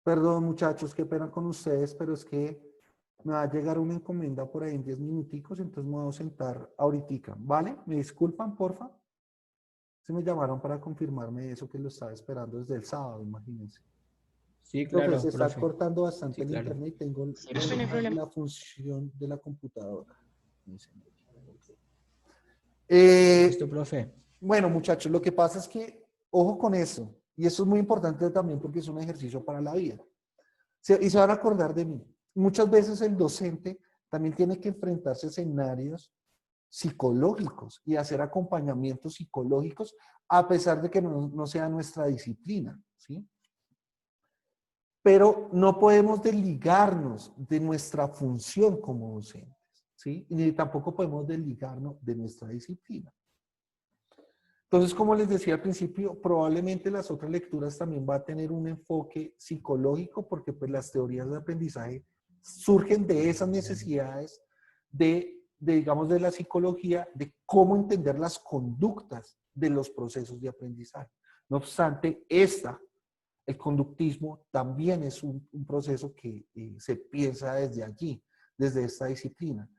Perdón, muchachos, qué pena con ustedes, pero es que me va a llegar una encomienda por ahí en 10 minuticos, entonces me voy a ausentar ahorita, ¿vale? ¿Me disculpan, porfa? Se me llamaron para confirmarme eso que lo estaba esperando desde el sábado, imagínense. Sí, Profe, claro, se está profe. cortando bastante Sí, el claro. internet y tengo Sí, profe, no hay problema. la función de la computadora. Listo, Eh, profe. bueno, muchachos, lo que pasa es que, ojo con eso, y eso es muy importante también porque es un ejercicio para la vida. Y se van a acordar de mí. Muchas veces el docente también tiene que enfrentarse a escenarios psicológicos y hacer acompañamientos psicológicos a pesar de que no sea nuestra disciplina, ¿sí? Pero no podemos desligarnos de nuestra función como docentes, ¿sí? Y ni tampoco podemos desligarnos de nuestra disciplina. Entonces, como les decía al principio, probablemente las otras lecturas también va a tener un enfoque psicológico porque pues las teorías de aprendizaje surgen de esas necesidades digamos, de la psicología, de cómo entender las conductas de los procesos de aprendizaje. No obstante, el conductismo también es un proceso que se piensa desde allí, desde esta disciplina.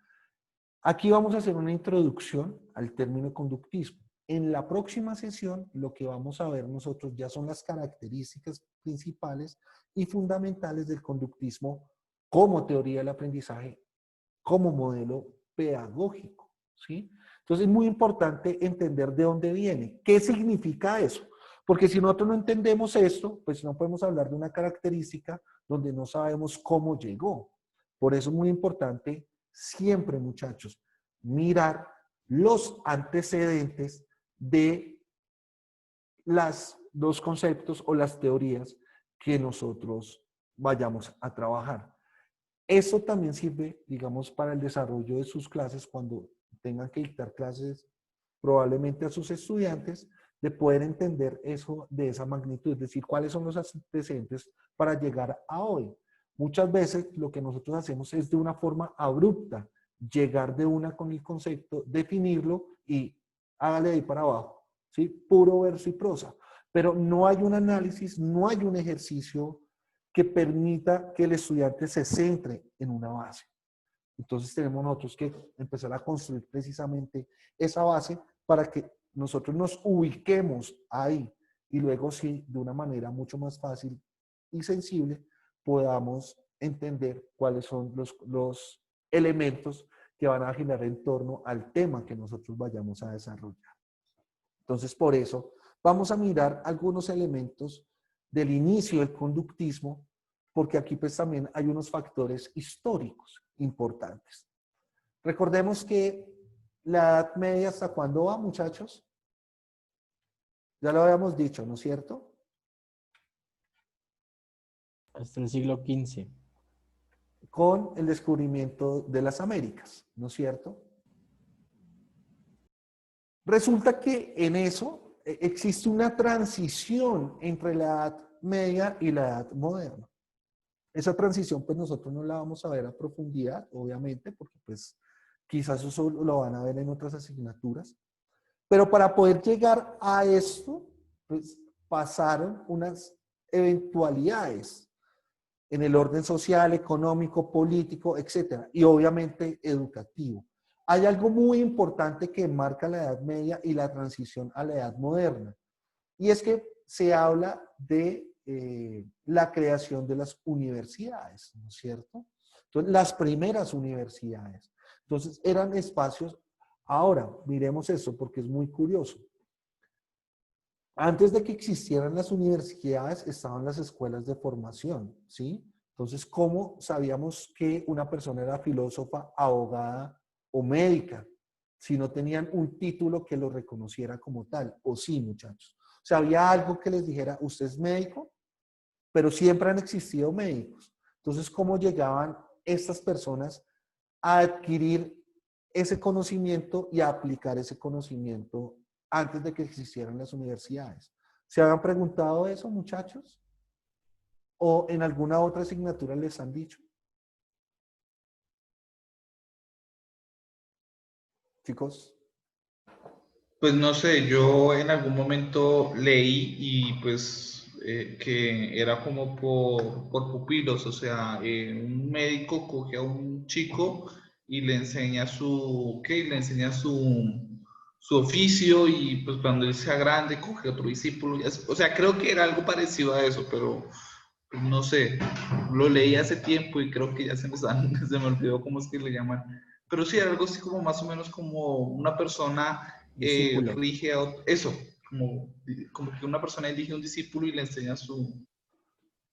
Aquí vamos a hacer una introducción al término conductismo. En la próxima sesión, lo que vamos a ver nosotros ya son las características principales y fundamentales del conductismo como teoría del aprendizaje, como modelo pedagógico, ¿sí? Entonces es muy importante entender de dónde viene, qué significa eso. Porque si nosotros no entendemos esto, pues no podemos hablar de una característica donde no sabemos cómo llegó. Por eso es muy importante siempre, muchachos, mirar los antecedentes de los conceptos o las teorías que nosotros vayamos a trabajar. Eso también sirve, digamos, para el desarrollo de sus clases cuando tengan que dictar clases probablemente a sus estudiantes, de poder entender eso de esa magnitud, es decir, cuáles son los antecedentes para llegar a hoy. Muchas veces lo que nosotros hacemos es de una forma abrupta, llegar de una con el concepto, definirlo y hágale de ahí para abajo, ¿sí? Puro verso y prosa. Pero no hay un análisis, no hay un ejercicio que permita que el estudiante se centre en una base. Entonces tenemos nosotros que empezar a construir precisamente esa base para que nosotros nos ubiquemos ahí y luego sí, de una manera mucho más fácil y sensible, podamos entender cuáles son los elementos que van a girar en torno al tema que nosotros vayamos a desarrollar. Entonces, por eso, vamos a mirar algunos elementos del inicio del conductismo, porque aquí pues también hay unos factores históricos importantes. Recordemos que la Edad Media, ¿hasta cuándo va, muchachos? Ya lo habíamos dicho, ¿no es cierto? Hasta el siglo XV. Con el descubrimiento de las Américas, ¿no es cierto? Resulta que en eso existe una transición entre la Edad Media y la Edad Moderna. Esa transición, pues nosotros no la vamos a ver a profundidad, obviamente, porque pues quizás eso lo van a ver en otras asignaturas. Pero para poder llegar a esto, pues pasaron unas eventualidades en el orden social, económico, político, etcétera, y obviamente educativo. Hay algo muy importante que marca la Edad Media y la transición a la Edad Moderna, y es que se habla de la creación de las universidades, ¿no es cierto? Entonces, las primeras universidades. Entonces, eran espacios. Ahora, miremos eso porque es muy curioso. Antes de que existieran las universidades, estaban las escuelas de formación, ¿sí? Entonces, ¿cómo sabíamos que una persona era filósofa, abogada o médica si no tenían un título que lo reconociera como tal? ¿O sí, muchachos? O sea, había algo que les dijera, usted es médico, pero siempre han existido médicos. Entonces, ¿cómo llegaban estas personas a adquirir ese conocimiento y a aplicar ese conocimiento antes de que existieran las universidades? ¿Se habían preguntado eso, muchachos? ¿O en alguna otra asignatura les han dicho? Chicos. Pues no sé, yo en algún momento leí y pues que era como por pupilos, o sea, un médico coge a un chico y le enseña ¿qué? Le enseña su oficio y pues cuando él sea grande coge otro discípulo. O sea, creo que era algo parecido a eso, pero pues, no sé, lo leí hace tiempo y creo que ya se se me olvidó cómo es que le llaman. Pero sí, algo así como más o menos como una persona Discípulo. rige a eso, como que una persona elige un discípulo y le enseña su...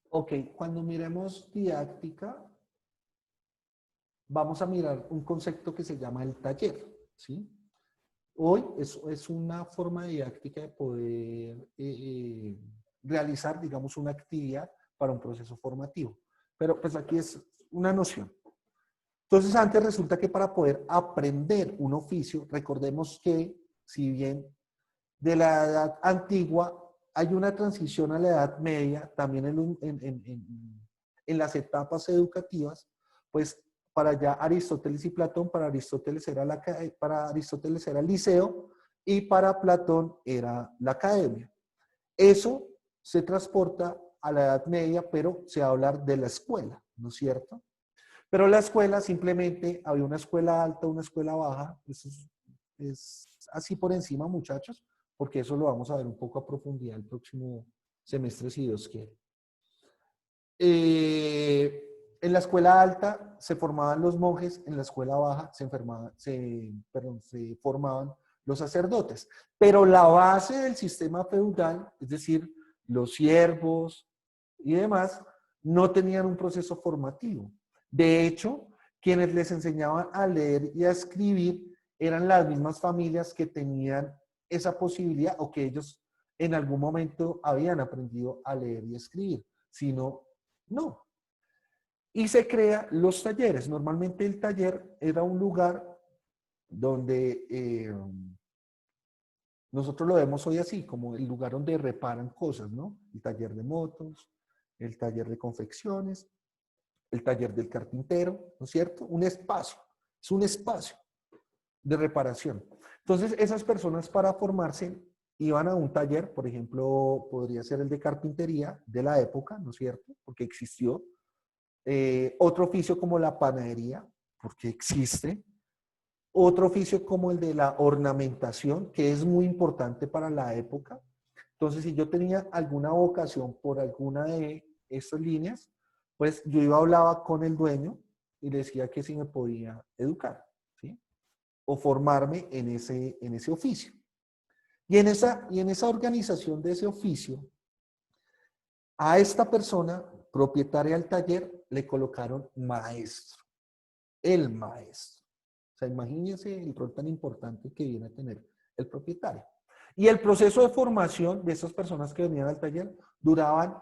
Ok, cuando miremos didáctica, vamos a mirar un concepto que se llama el taller, ¿sí? Hoy es una forma didáctica de poder realizar, digamos, una actividad para un proceso formativo. Pero pues aquí es una noción. Entonces, antes resulta que para poder aprender un oficio, recordemos que si bien de la edad antigua hay una transición a la edad media, también en las etapas educativas, pues para ya Aristóteles y Platón, para Aristóteles era el liceo y para Platón era la academia. Eso se transporta a la Edad Media, pero se va a hablar de la escuela, ¿no es cierto? Pero la escuela simplemente había una escuela alta, una escuela baja. Eso es así por encima, muchachos, porque eso lo vamos a ver un poco a profundidad el próximo semestre, si Dios quiere. En la escuela alta se formaban los monjes, en la escuela baja se formaban los sacerdotes. Pero la base del sistema feudal, es decir, los siervos y demás, no tenían un proceso formativo. De hecho, quienes les enseñaban a leer y a escribir eran las mismas familias que tenían esa posibilidad o que ellos en algún momento habían aprendido a leer y escribir. Si no, no. Y se crean los talleres. Normalmente el taller era un lugar donde nosotros lo vemos hoy así, como el lugar donde reparan cosas, ¿no? El taller de motos, el taller de confecciones, el taller del carpintero, ¿no es cierto? Un espacio, es un espacio de reparación. Entonces, esas personas para formarse iban a un taller, por ejemplo, podría ser el de carpintería de la época, ¿no es cierto? Porque existió. Otro oficio como la panadería, porque existe. Otro oficio como el de la ornamentación, que es muy importante para la época. Entonces, si yo tenía alguna vocación por alguna de estas líneas, pues yo iba, hablaba con el dueño y le decía que si me podía educar, ¿sí? O formarme en ese oficio. Y en esa organización de ese oficio, a esta persona, propietaria del taller, le colocaron maestro. El maestro. O sea, imagínense el rol tan importante que viene a tener el propietario. Y el proceso de formación de esas personas que venían al taller duraban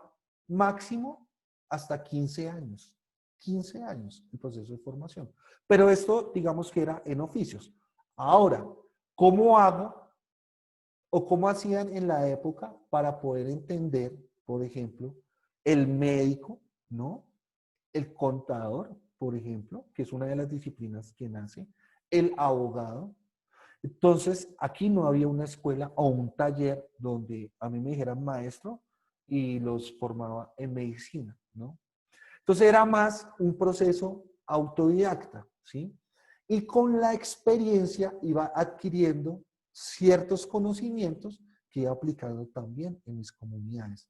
máximo hasta 15 años. 15 años el proceso de formación. Pero esto, digamos que era en oficios. Ahora, ¿cómo hago o cómo hacían en la época para poder entender, por ejemplo, el médico, ¿no? El contador, por ejemplo, que es una de las disciplinas que nace, el abogado. Entonces, aquí no había una escuela o un taller donde a mí me dijeran maestro y los formaba en medicina, ¿no? Entonces, era más un proceso autodidacta, ¿sí? Y con la experiencia iba adquiriendo ciertos conocimientos que iba aplicando también en mis comunidades.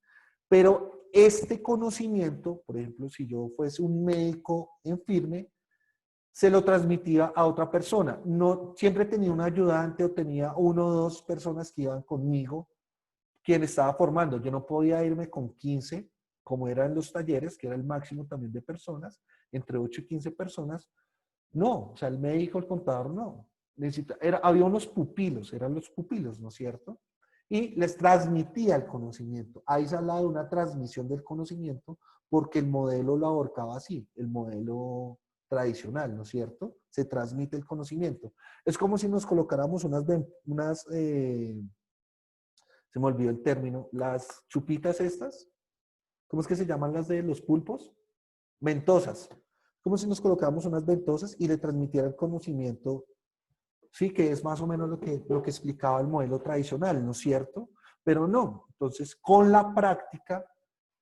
Pero este conocimiento, por ejemplo, si yo fuese un médico en firme, se lo transmitía a otra persona. No siempre tenía un ayudante o tenía uno o dos personas que iban conmigo, quien estaba formando. Yo no podía irme con 15, como eran los talleres, que era el máximo también de personas, entre 8 y 15 personas. No, o sea, el médico, el contador, no. Había unos pupilos, eran los pupilos, ¿no es cierto? Y les transmitía el conocimiento. Ahí se habla de una transmisión del conocimiento porque el modelo lo abarcaba así, el modelo tradicional, ¿no es cierto? Se transmite el conocimiento. Es como si nos colocáramos se me olvidó el término, las chupitas estas, ¿cómo es que se llaman las de los pulpos? Ventosas. Como si nos colocáramos unas ventosas y le transmitiera el conocimiento. Sí, que es más o menos lo que explicaba el modelo tradicional, ¿no es cierto? Pero no. Entonces, con la práctica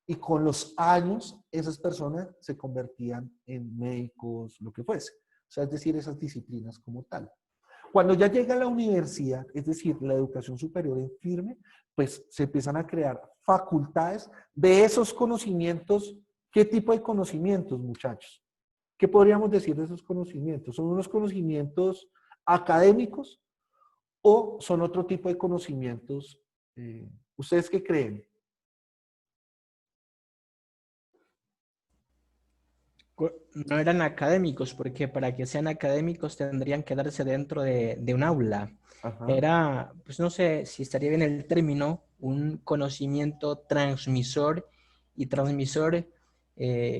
y con los años, esas personas se convertían en médicos, lo que fuese. O sea, es decir, esas disciplinas como tal. Cuando ya llega a la universidad, es decir, la educación superior en firme, pues se empiezan a crear facultades de esos conocimientos. ¿Qué tipo de conocimientos, muchachos? ¿Qué podríamos decir de esos conocimientos? ¿Son unos conocimientos académicos o son otro tipo de conocimientos? ¿Ustedes qué creen? No eran académicos, porque para que sean académicos tendrían que darse dentro de un aula. Ajá. Era, pues no sé si estaría bien el término, un conocimiento transmisor y transmisor,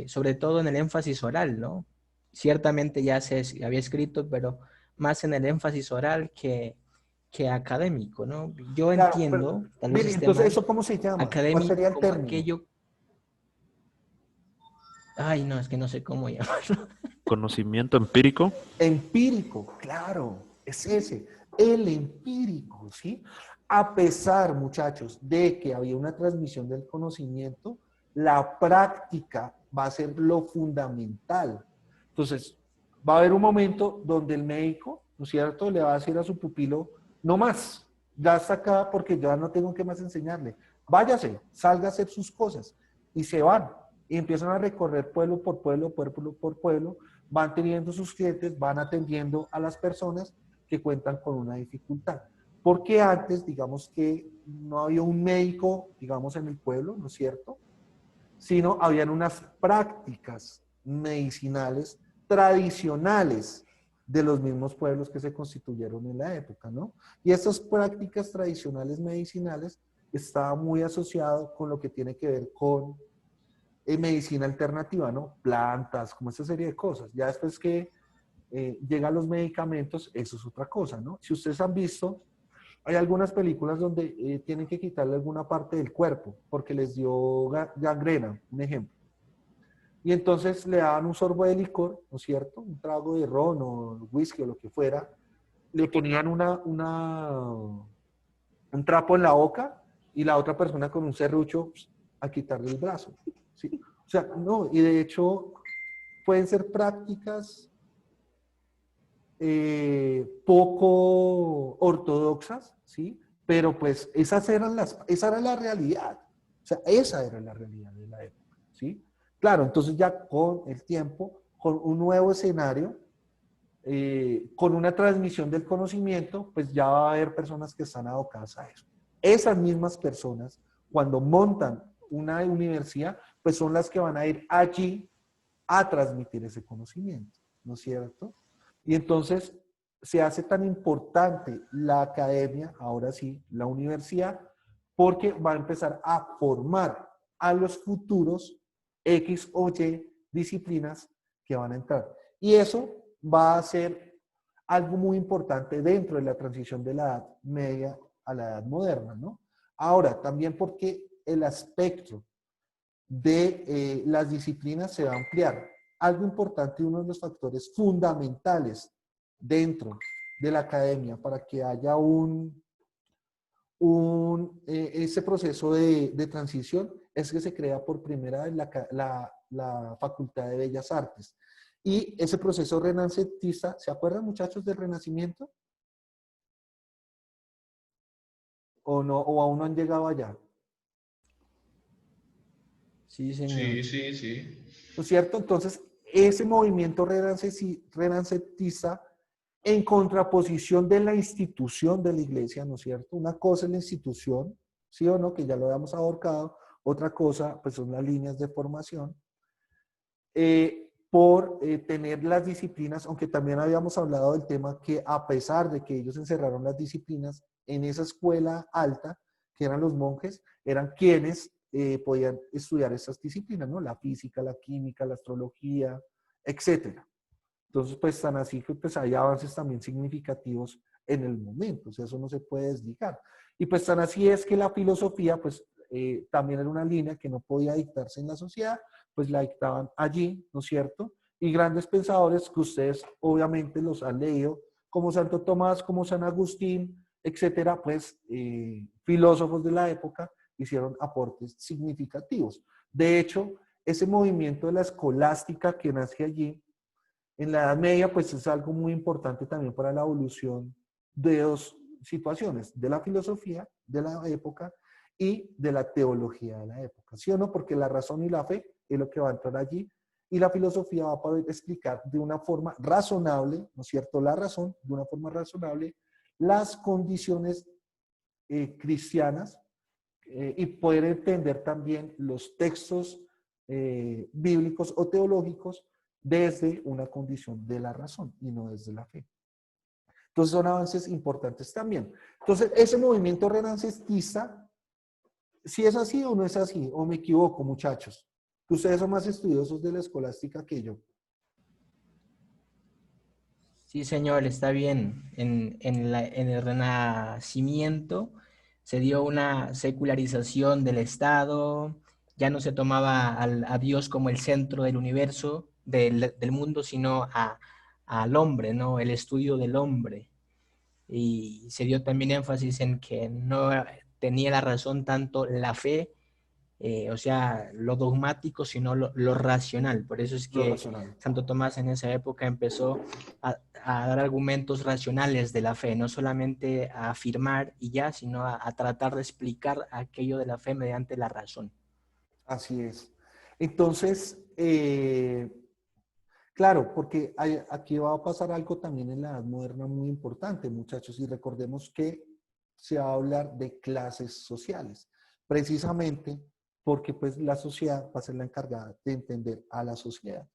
sobre todo en el énfasis oral, ¿no? Ciertamente ya se había escrito, pero más en el énfasis oral que académico, ¿no? Yo Claro, pero, entiendo, tal vez mire, esté entonces, mal, ¿eso cómo se llama? ¿Cuál académico sería el como término? aquello. Ay, no, es que no sé cómo llamarlo. Conocimiento empírico. Empírico, claro, es ese, el empírico, ¿sí? A pesar, muchachos, de que había una transmisión del conocimiento, la práctica va a ser lo fundamental. Entonces, va a haber un momento donde el médico, ¿no es cierto?, le va a decir a su pupilo, no más, ya está acá porque ya no tengo que más enseñarle. Váyase, salga a hacer sus cosas. Y se van. Y empiezan a recorrer pueblo por pueblo, pueblo por pueblo, van teniendo sus clientes, van atendiendo a las personas que cuentan con una dificultad. Porque antes, digamos que no había un médico, digamos, en el pueblo, ¿no es cierto? Sino habían unas prácticas medicinales tradicionales de los mismos pueblos que se constituyeron en la época, ¿no? Y estas prácticas tradicionales medicinales estaban muy asociadas con lo que tiene que ver con medicina alternativa, ¿no? Plantas, como esta serie de cosas. Ya después que llegan los medicamentos, eso es otra cosa, ¿no? Si ustedes han visto, hay algunas películas donde tienen que quitarle alguna parte del cuerpo porque les dio gangrena, un ejemplo. Y entonces le daban un sorbo de licor, ¿no es cierto? Un trago de ron o whisky o lo que fuera. Le ponían un trapo en la boca y la otra persona con un serrucho a quitarle el brazo. ¿Sí? O sea, no, y de hecho pueden ser prácticas poco ortodoxas, ¿sí? Pero pues esa era la realidad. O sea, esa era la realidad de la época, ¿sí? Claro, entonces ya con el tiempo, con un nuevo escenario, con una transmisión del conocimiento, pues ya va a haber personas que están abocadas a eso. Esas mismas personas, cuando montan una universidad, pues son las que van a ir allí a transmitir ese conocimiento, ¿no es cierto? Y entonces se hace tan importante la academia, ahora sí, la universidad, porque va a empezar a formar a los futuros X o Y disciplinas que van a entrar. Y eso va a ser algo muy importante dentro de la transición de la edad media a la edad moderna, ¿no? Ahora, también porque el aspecto de las disciplinas se va a ampliar. Algo importante, uno de los factores fundamentales dentro de la academia para que haya ese proceso de transición es que se crea por primera vez la Facultad de Bellas Artes. Y ese proceso renacentista, ¿se acuerdan, muchachos, del Renacimiento? ¿O no? ¿O aún no han llegado allá? Sí, señor. Sí, sí, sí. ¿No es cierto? Entonces, ese movimiento renacentista en contraposición de la institución de la iglesia, ¿no es cierto? Una cosa es la institución, ¿sí o no? Que ya lo habíamos abordado. Otra cosa, pues son las líneas de formación. Por tener las disciplinas, aunque también habíamos hablado del tema que a pesar de que ellos encerraron las disciplinas en esa escuela alta, que eran los monjes, eran quienes podían estudiar esas disciplinas, ¿no? La física, la química, la astrología, etcétera. Entonces, pues tan así que pues hay avances también significativos en el momento, o sea, eso no se puede desligar. Y pues tan así es que la filosofía, pues también era una línea que no podía dictarse en la sociedad, pues la dictaban allí, ¿no es cierto? Y grandes pensadores que ustedes obviamente los han leído, como Santo Tomás, como San Agustín, etcétera, pues filósofos de la época hicieron aportes significativos. De hecho, ese movimiento de la escolástica que nace allí, en la Edad Media, pues es algo muy importante también para la evolución de dos situaciones, de la filosofía de la época y de la teología de la época. ¿Sí o no? Porque la razón y la fe es lo que va a entrar allí y la filosofía va a poder explicar de una forma razonable, ¿no es cierto? La razón, de una forma razonable, las condiciones cristianas y poder entender también los textos bíblicos o teológicos desde una condición de la razón y no desde la fe. Entonces son avances importantes también. Entonces ese movimiento renacentista, ¿sí es así o no es así? ¿O me equivoco, muchachos? Que ustedes son más estudiosos de la escolástica que yo. Sí, señor, está bien. En el Renacimiento se dio una secularización del Estado, ya no se tomaba a Dios como el centro del universo, del mundo, sino al hombre, ¿no? El estudio del hombre. Y se dio también énfasis en que no tenía la razón tanto la fe, o sea, lo dogmático, sino lo racional. Por eso es Lo que racional. Santo Tomás en esa época empezó a dar argumentos racionales de la fe, no solamente a afirmar y ya, sino a tratar de explicar aquello de la fe mediante la razón. Así es. Entonces, claro, porque aquí va a pasar algo también en la Edad Moderna muy importante, muchachos, y recordemos que se va a hablar de clases sociales, precisamente porque pues la sociedad va a ser la encargada de entender a la sociedad.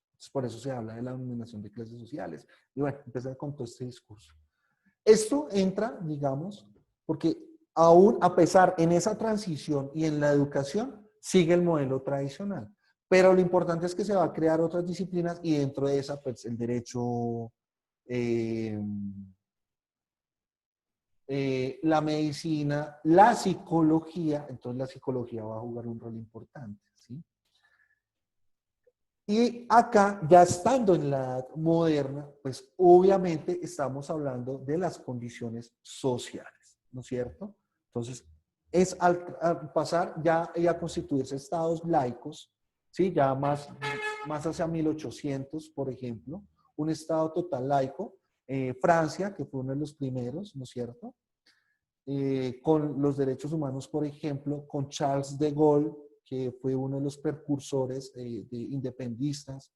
Entonces, por eso se habla de la dominación de clases sociales. Y bueno, empezar con todo este discurso. Esto entra, digamos, porque aún a pesar en esa transición y en la educación, sigue el modelo tradicional. Pero lo importante es que se va a crear otras disciplinas y dentro de esa, pues el derecho, la medicina, la psicología. Entonces la psicología va a jugar un rol importante, ¿sí? Y acá, ya estando en la edad moderna, pues obviamente estamos hablando de las condiciones sociales, ¿no es cierto? Entonces, es al pasar ya a constituirse estados laicos, ¿sí? Ya más hacia 1800, por ejemplo, un estado total laico, Francia, que fue uno de los primeros, ¿no es cierto? Con los derechos humanos, por ejemplo, con Charles de Gaulle, que fue uno de los precursores de independistas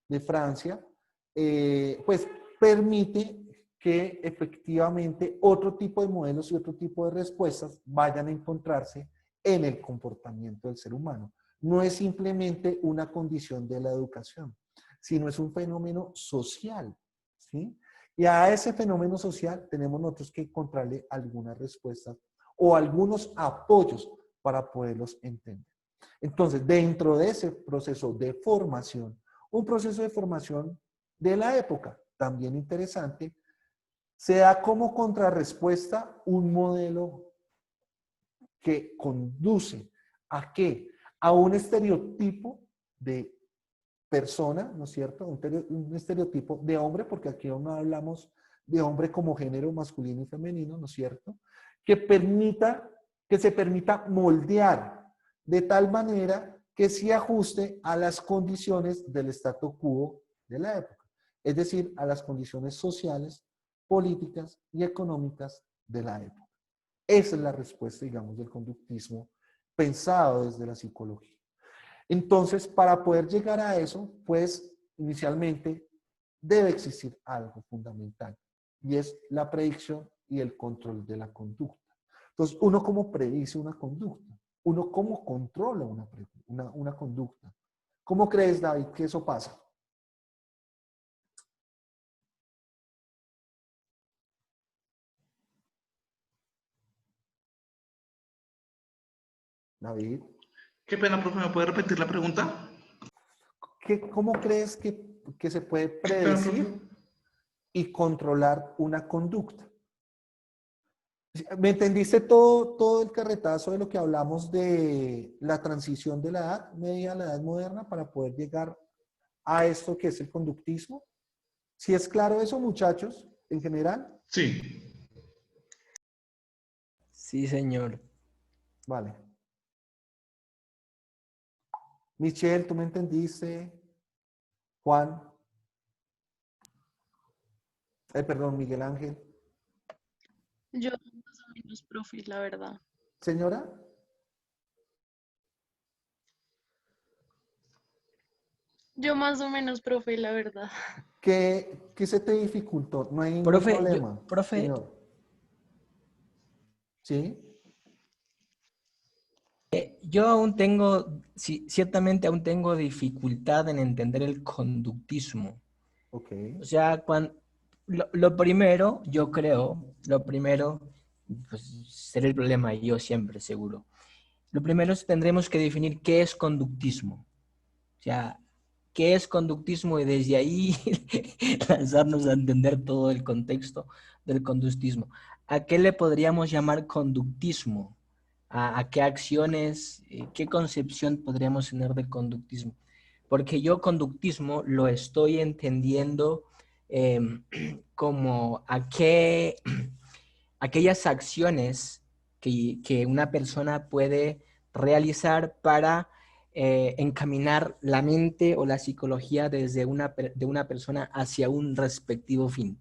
de Francia, pues permite que efectivamente otro tipo de modelos y otro tipo de respuestas vayan a encontrarse en el comportamiento del ser humano. No es simplemente una condición de la educación, sino es un fenómeno social, ¿sí? Y a ese fenómeno social tenemos nosotros que encontrarle algunas respuestas o algunos apoyos para poderlos entender. Entonces, dentro de ese proceso de formación, un proceso de formación de la época, también interesante, se da como contrarrespuesta un modelo que conduce ¿a qué? A un estereotipo de persona, ¿no es cierto? Un estereotipo de hombre, porque aquí no hablamos de hombre como género masculino y femenino, ¿no es cierto? Que se permita moldear de tal manera que se ajuste a las condiciones del statu quo de la época, es decir, a las condiciones sociales, políticas y económicas de la época. Esa es la respuesta, digamos, del conductismo pensado desde la psicología. Entonces, para poder llegar a eso, pues inicialmente debe existir algo fundamental y es la predicción y el control de la conducta. Entonces, uno cómo predice una conducta, uno cómo controla una conducta. ¿Cómo crees, David, que eso pasa? David, Qué pena, profe, ¿me puede repetir la pregunta? ¿cómo crees que se puede Qué pena, profe. predecir y controlar una conducta? ¿Me entendiste todo el carretazo de lo que hablamos de la transición de la edad media a la edad moderna para poder llegar a esto que es el conductismo? ¿Sí es claro eso, muchachos, en general? Sí. Sí, señor. Vale. Michelle, ¿tú me entendiste? Juan. Perdón, Miguel Ángel. Yo más o menos, profe, la verdad. Señora. Yo más o menos, profe, la verdad. ¿Qué se te dificultó? No hay ningún Profe, problema, profe, señor. ¿Sí? yo aún tengo, ciertamente aún tengo dificultad en entender el conductismo. Ok. O sea, lo primero, yo creo, pues será el problema, yo siempre seguro. Lo primero es tendremos que definir qué es conductismo. O sea, qué es conductismo y desde ahí lanzarnos a entender todo el contexto del conductismo. ¿A qué le podríamos llamar conductismo? a qué acciones, qué concepción podríamos tener de conductismo. Porque yo conductismo lo estoy entendiendo eh, como aquellas acciones que una persona puede realizar para encaminar la mente o la psicología de una persona hacia un respectivo fin.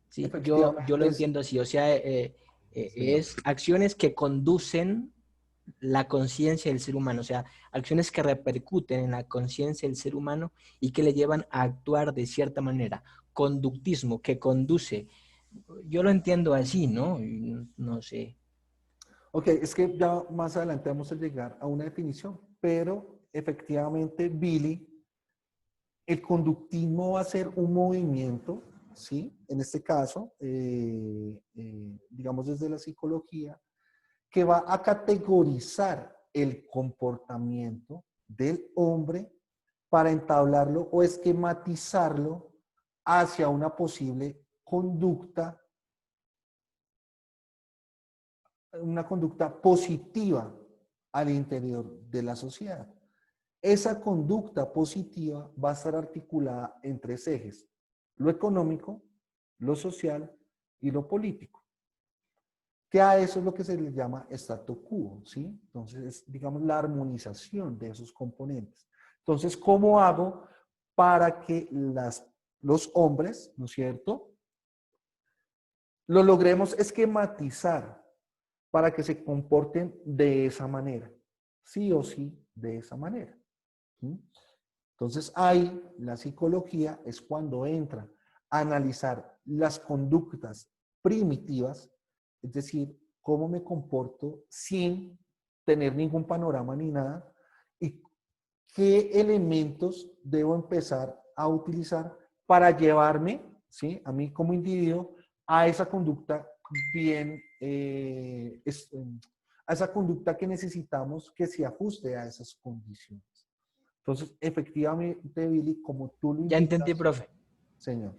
¿Sí? Yo lo Efectivamente, entiendo así, o sea, señor. es acciones que conducen la conciencia del ser humano, o sea, acciones que repercuten en la conciencia del ser humano y que le llevan a actuar de cierta manera. Conductismo que conduce, yo lo entiendo así, ¿no? No sé. Ok, es que ya más adelante vamos a llegar a una definición, pero efectivamente, Billy, el conductismo va a ser un movimiento, ¿sí? En este caso, digamos desde la psicología, que va a categorizar el comportamiento del hombre para entablarlo o esquematizarlo hacia una conducta positiva al interior de la sociedad. Esa conducta positiva va a estar articulada en tres ejes: lo económico, lo social y lo político. Que a eso es lo que se le llama statu quo, ¿sí? Entonces, es, digamos, la armonización de esos componentes. Entonces, ¿cómo hago para que los hombres, ¿no es cierto?, lo logremos esquematizar para que se comporten de esa manera, sí o sí, de esa manera. ¿Sí? Entonces, ahí la psicología es cuando entra a analizar las conductas primitivas, es decir, cómo me comporto sin tener ningún panorama ni nada, y qué elementos debo empezar a utilizar para llevarme, ¿sí?, a mí como individuo, a esa conducta bien, a esa conducta que necesitamos que se ajuste a esas condiciones. Entonces, efectivamente, Billy, como tú lo Ya entendí, indicas, profe. señor.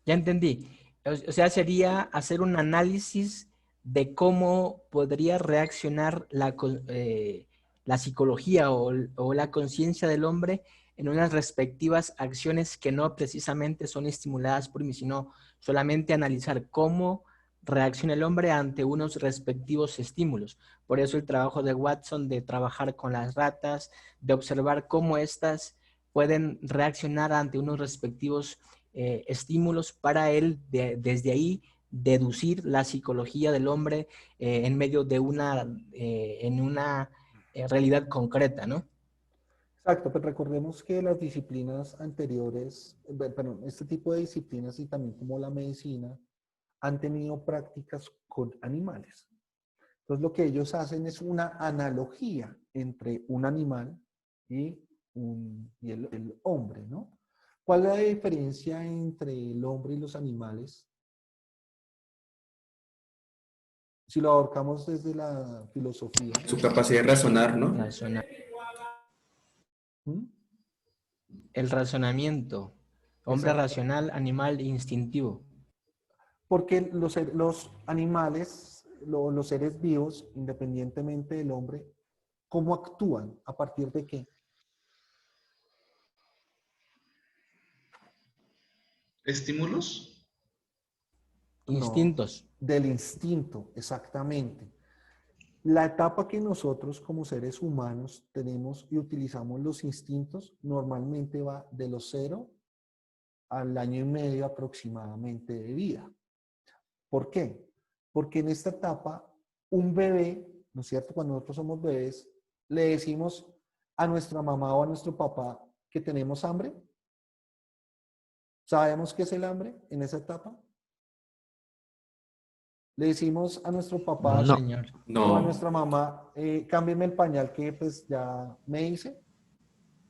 Ya entendí. O sea, sería hacer un análisis de cómo podría reaccionar la psicología o la conciencia del hombre en unas respectivas acciones que no precisamente son estimuladas por mí, sino solamente analizar cómo reacciona el hombre ante unos respectivos estímulos. Por eso el trabajo de Watson de trabajar con las ratas, de observar cómo éstas pueden reaccionar ante unos respectivos estímulos para él, desde ahí deducir la psicología del hombre en medio de en una realidad concreta, ¿no? Exacto, pero recordemos que las disciplinas anteriores, perdón, este tipo de disciplinas y también como la medicina, han tenido prácticas con animales. Entonces, lo que ellos hacen es una analogía entre un animal y, el hombre, ¿no? ¿Cuál es la diferencia entre el hombre y los animales? Si lo ahorcamos desde la filosofía. Su capacidad de razonar, ¿no? ¿Mm? El razonamiento, hombre Exacto. racional, animal instintivo. Porque los animales, los seres vivos, independientemente del hombre, ¿cómo actúan? ¿A partir de qué? ¿Estímulos? No, Instintos. del instinto, exactamente. La etapa que nosotros como seres humanos tenemos y utilizamos los instintos normalmente va de los 0 al año y medio aproximadamente de vida. ¿Por qué? Porque en esta etapa un bebé, ¿no es cierto? Cuando nosotros somos bebés, le decimos a nuestra mamá o a nuestro papá que tenemos hambre. ¿Sabemos qué es el hambre en esa etapa? Le decimos a nuestro No, papá No, señor. o a No, nuestra mamá, cámbiame el pañal que pues ya me hice.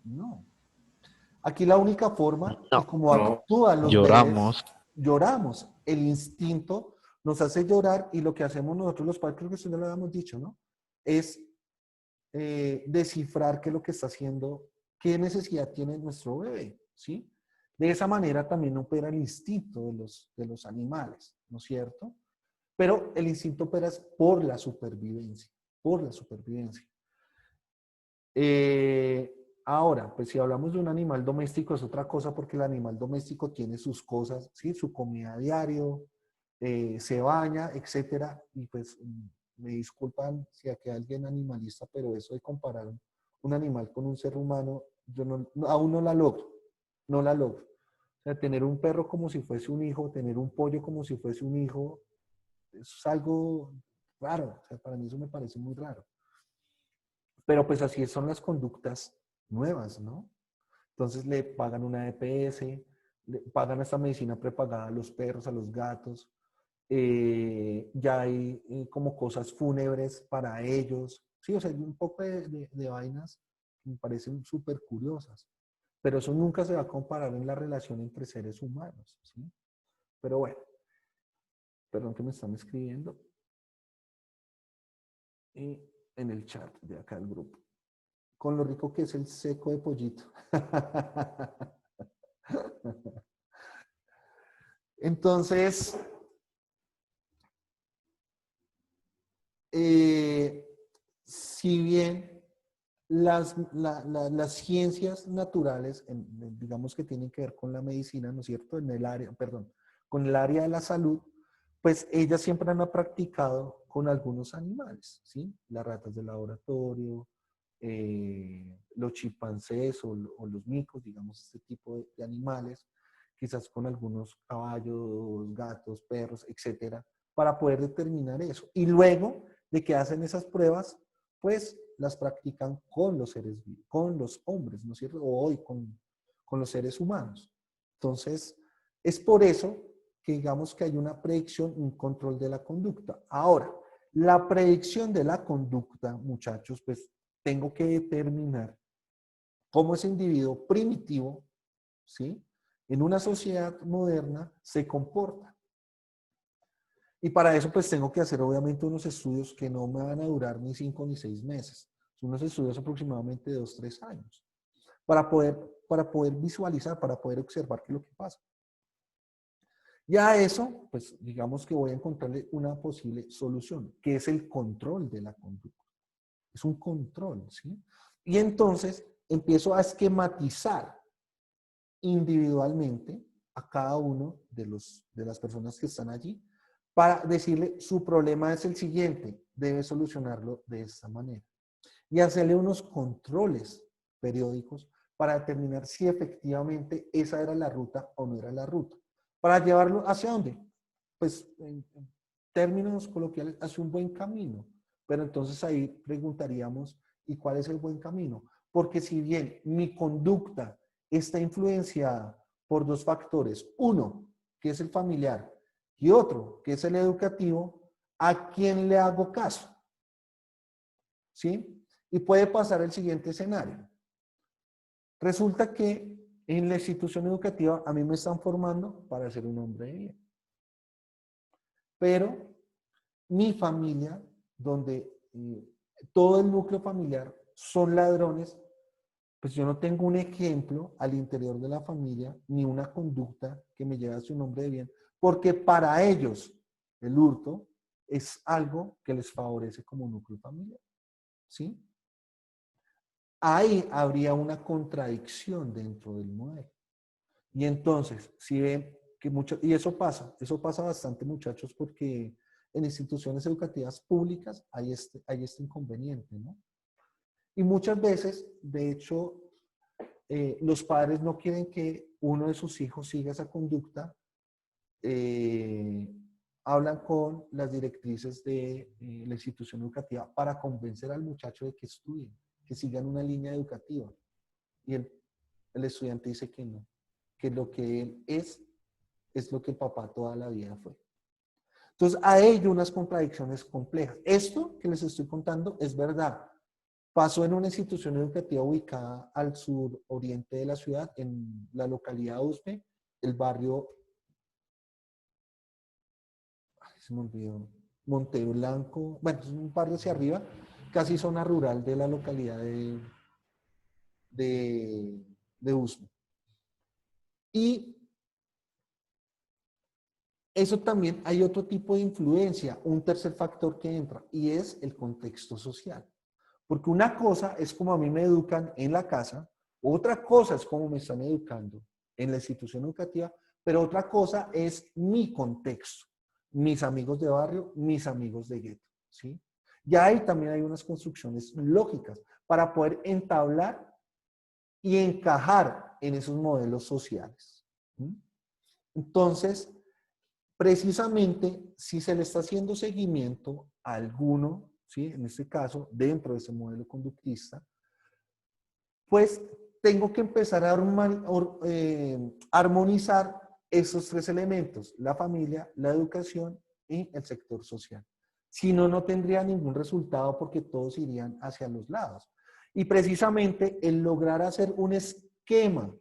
No. Aquí la única forma y no. como no. actúan los bebés, Lloramos. lloramos. El instinto nos hace llorar y lo que hacemos nosotros los padres, creo que eso ya lo habíamos dicho, ¿no? Es descifrar qué es lo que está haciendo, qué necesidad tiene nuestro bebé, ¿sí? De esa manera también opera el instinto de los animales, ¿no es cierto? Pero el instinto opera es por la supervivencia, por la supervivencia. Ahora, pues si hablamos de un animal doméstico es otra cosa porque el animal doméstico tiene sus cosas, ¿sí? Su comida a diario, se baña, etcétera. Y pues me disculpan si aquí hay alguien animalista, pero eso de comparar un animal con un ser humano, yo aún no la logro, no la logro. O sea, tener un perro como si fuese un hijo, tener un pollo como si fuese un hijo, eso es algo raro. O sea, para mí eso me parece muy raro. Pero pues así son las conductas nuevas, ¿no? Entonces le pagan una EPS, le pagan esta medicina prepagada a los perros, a los gatos. Ya hay como cosas fúnebres para ellos. Sí, o sea, hay un poco de vainas que me parecen súper curiosas. Pero eso nunca se va a comparar en la relación entre seres humanos, ¿sí? Pero bueno, perdón que me están escribiendo y en el chat de acá del grupo. Con lo rico que es el seco de pollito. Entonces, si bien las ciencias naturales, digamos que tienen que ver con la medicina, ¿no es cierto? En el área, perdón, con el área de la salud, pues ellas siempre han practicado con algunos animales, ¿sí? Las ratas de laboratorio, los chimpancés o los micos, digamos, este tipo de animales, quizás con algunos caballos, gatos, perros, etcétera, para poder determinar eso. Y luego de que hacen esas pruebas, pues las practican con los seres vivos, con los hombres, ¿no es cierto? O hoy con los seres humanos. Entonces, es por eso que digamos que hay una predicción, un control de la conducta. Ahora, la predicción de la conducta, muchachos, pues tengo que determinar cómo ese individuo primitivo, ¿sí? En una sociedad moderna se comporta. Y para eso pues tengo que hacer obviamente unos estudios que no me van a durar ni 5 ni 6 meses. Son unos estudios aproximadamente de 2, 3 años. Para poder visualizar, para poder observar qué es lo que pasa. Ya a eso, pues digamos que voy a encontrarle una posible solución, que es el control de la conducta. Es un control, ¿sí? Y entonces empiezo a esquematizar individualmente a cada uno de las personas que están allí para decirle, su problema es el siguiente, debe solucionarlo de esta manera. Y hacerle unos controles periódicos para determinar si efectivamente esa era la ruta o no era la ruta. ¿Para llevarlo hacia dónde? Pues en términos coloquiales, hacia un buen camino. Pero entonces ahí preguntaríamos, ¿y cuál es el buen camino? Porque si bien mi conducta está influenciada por dos factores, uno, que es el familiar, y otro, que es el educativo, ¿a quién le hago caso? ¿Sí? Y puede pasar el siguiente escenario. Resulta que en la institución educativa a mí me están formando para ser un hombre de bien. Pero mi familia, donde todo el núcleo familiar son ladrones, pues yo no tengo un ejemplo al interior de la familia ni una conducta que me lleve a ser un hombre de bien, porque para ellos el hurto es algo que les favorece como núcleo familiar. ¿Sí? Ahí habría una contradicción dentro del modelo. Y entonces, si ven que mucho, y eso pasa bastante, muchachos, porque en instituciones educativas públicas hay este inconveniente, ¿no? Y muchas veces, de hecho, los padres no quieren que uno de sus hijos siga esa conducta, hablan con las directrices de la institución educativa para convencer al muchacho de que estudie, que sigan una línea educativa. Y el estudiante dice que no, que lo que él es lo que el papá toda la vida fue. Entonces, hay unas contradicciones complejas. Esto que les estoy contando es verdad. Pasó en una institución educativa ubicada al suroriente de la ciudad, en la localidad de Usme, el barrio, se me olvidó, Monteblanco, bueno, es un barrio hacia arriba, casi zona rural de la localidad de Usme. Y eso también hay otro tipo de influencia, un tercer factor que entra, y es el contexto social. Porque una cosa es como a mí me educan en la casa, otra cosa es cómo me están educando en la institución educativa, pero otra cosa es mi contexto, mis amigos de barrio, mis amigos de gueto, ¿sí? Y ahí también hay unas construcciones lógicas para poder entablar y encajar en esos modelos sociales. ¿Sí? Entonces, precisamente, si se le está haciendo seguimiento a alguno, ¿sí? En este caso, dentro de ese modelo conductista, pues tengo que empezar a armonizar esos tres elementos, la familia, la educación y el sector social. Si no, no tendría ningún resultado porque todos irían hacia los lados. Y precisamente el lograr hacer un esquema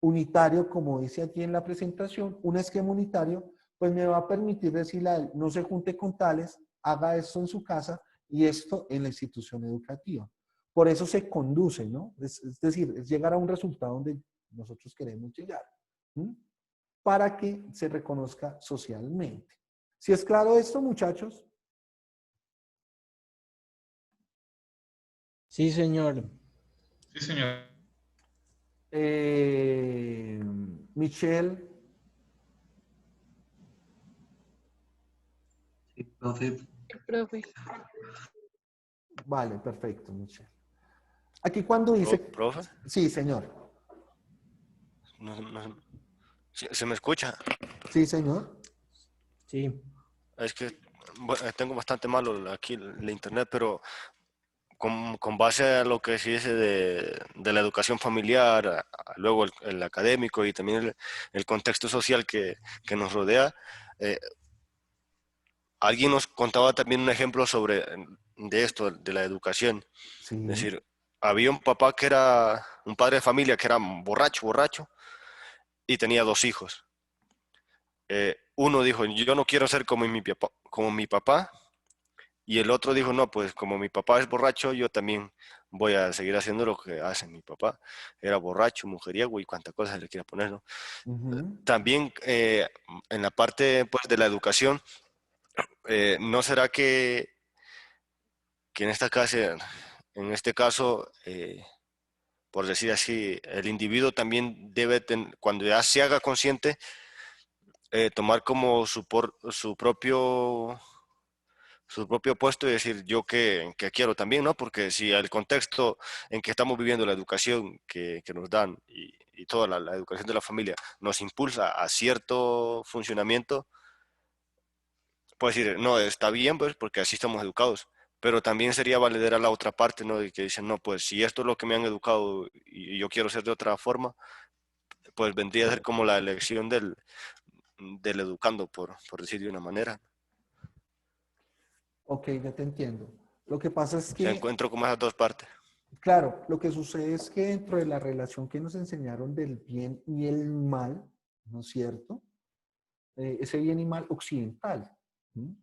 unitario, como dice aquí en la presentación, un esquema unitario, pues me va a permitir decirle a él, no se junte con tales, haga esto en su casa y esto en la institución educativa. Por eso se conduce, ¿no? Es decir, es llegar a un resultado donde nosotros queremos llegar, ¿sí? Para que se reconozca socialmente. ¿Sí es claro esto, muchachos? Sí, señor. Sí, señor. Michelle, Sí, profe. El profe. vale, perfecto, Michelle. Aquí cuando dice, ¿Profe? sí, señor. ¿Se me escucha? Sí, señor. Sí. Es que bueno, tengo bastante malo aquí el internet, pero con base a lo que se dice de la educación familiar, luego el académico y también el contexto social que nos rodea, eh, alguien nos contaba también un ejemplo de esto, de la educación. Es Sí. decir, había un papá que era un padre de familia que era borracho, y tenía dos hijos. Uno dijo, yo no quiero ser como mi papá, y el otro dijo, no, pues como mi papá es borracho, yo también voy a seguir haciendo lo que hace mi papá. Era borracho, mujeriego y cuántas cosas le quiera poner, ¿no? Ujú. También en la parte pues, de la educación, ¿no será que en este caso, por decir así, el individuo también debe, cuando ya se haga consciente, tomar como su propio puesto y decir yo qué quiero también, ¿no? Porque si el contexto en que estamos viviendo, la educación que nos dan y toda la educación de la familia nos impulsa a cierto funcionamiento, puedes decir, no, está bien, pues, porque así estamos educados. Pero también sería valedera la otra parte, ¿no? Y que dicen, no, pues si esto es lo que me han educado y yo quiero ser de otra forma, pues vendría a ser como la elección del educando, por decir de una manera. Ok, ya te entiendo. Lo que pasa es O sea, que, encuentro como esas dos partes. claro, lo que sucede es que dentro de la relación que nos enseñaron del bien y el mal, ¿no es cierto? Ese bien y mal occidental. ¿Sí?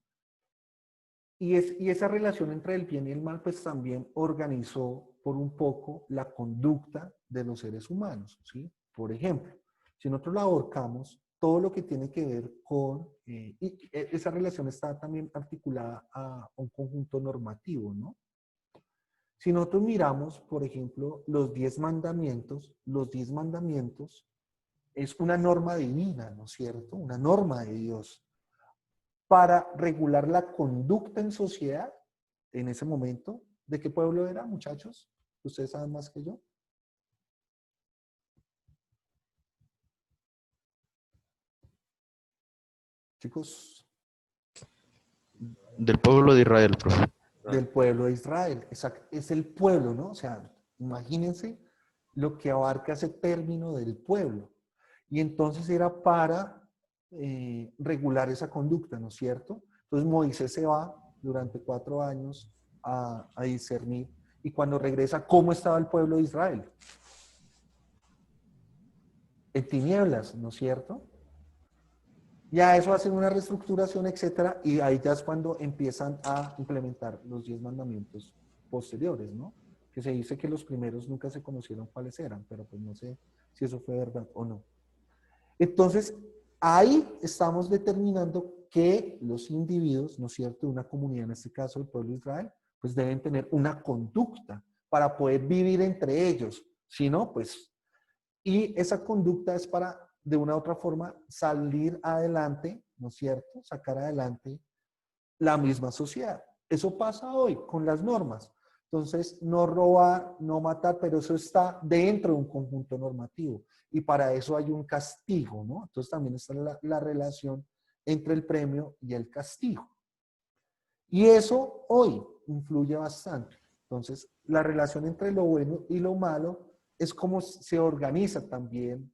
Y esa relación entre el bien y el mal, pues también organizó por un poco la conducta de los seres humanos, ¿sí? Por ejemplo, si nosotros la ahorcamos, todo lo que tiene que ver con, esa relación está también articulada a un conjunto normativo, ¿no? Si nosotros miramos, por ejemplo, los 10 mandamientos es una norma divina, ¿no es cierto? Una norma de Dios para regular la conducta en sociedad en ese momento. ¿De qué pueblo era, muchachos? ¿Ustedes saben más que yo? Chicos, Del pueblo de Israel, profe. del pueblo de Israel. Exacto. Es el pueblo, ¿no? O sea, imagínense lo que abarca ese término del pueblo. Y entonces era para regular esa conducta, ¿no es cierto? Entonces Moisés se va durante 4 años a discernir. Y cuando regresa, ¿cómo estaba el pueblo de Israel? En tinieblas, ¿no es cierto? Ya eso hacen una reestructuración, etcétera, y ahí ya es cuando empiezan a implementar los 10 mandamientos posteriores, ¿no? Que se dice que los primeros nunca se conocieron cuáles eran, pero pues no sé si eso fue verdad o no. Entonces, ahí estamos determinando que los individuos, ¿no es cierto?, de una comunidad, en este caso el pueblo de Israel, pues deben tener una conducta para poder vivir entre ellos. Si no, pues, y esa conducta es para, de una u otra forma, salir adelante, ¿no es cierto?, sacar adelante la misma sociedad. Eso pasa hoy con las normas. Entonces, no robar, no matar, pero eso está dentro de un conjunto normativo. Y para eso hay un castigo, ¿no? Entonces también está la relación entre el premio y el castigo. Y eso hoy influye bastante. Entonces, la relación entre lo bueno y lo malo es como se organiza también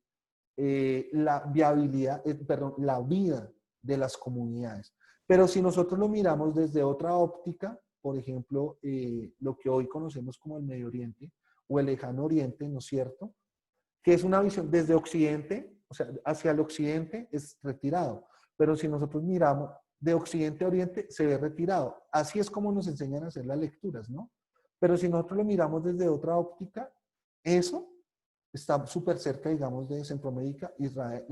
la viabilidad, perdón, la vida de las comunidades. Pero si nosotros lo miramos desde otra óptica, por ejemplo, lo que hoy conocemos como el Medio Oriente o el Lejano Oriente, ¿no es cierto?, que es una visión desde Occidente, o sea, hacia el Occidente es retirado. Pero si nosotros miramos de Occidente a Oriente, se ve retirado. Así es como nos enseñan a hacer las lecturas, ¿no? Pero si nosotros lo miramos desde otra óptica, eso está súper cerca, digamos, de Centroamérica, Israel,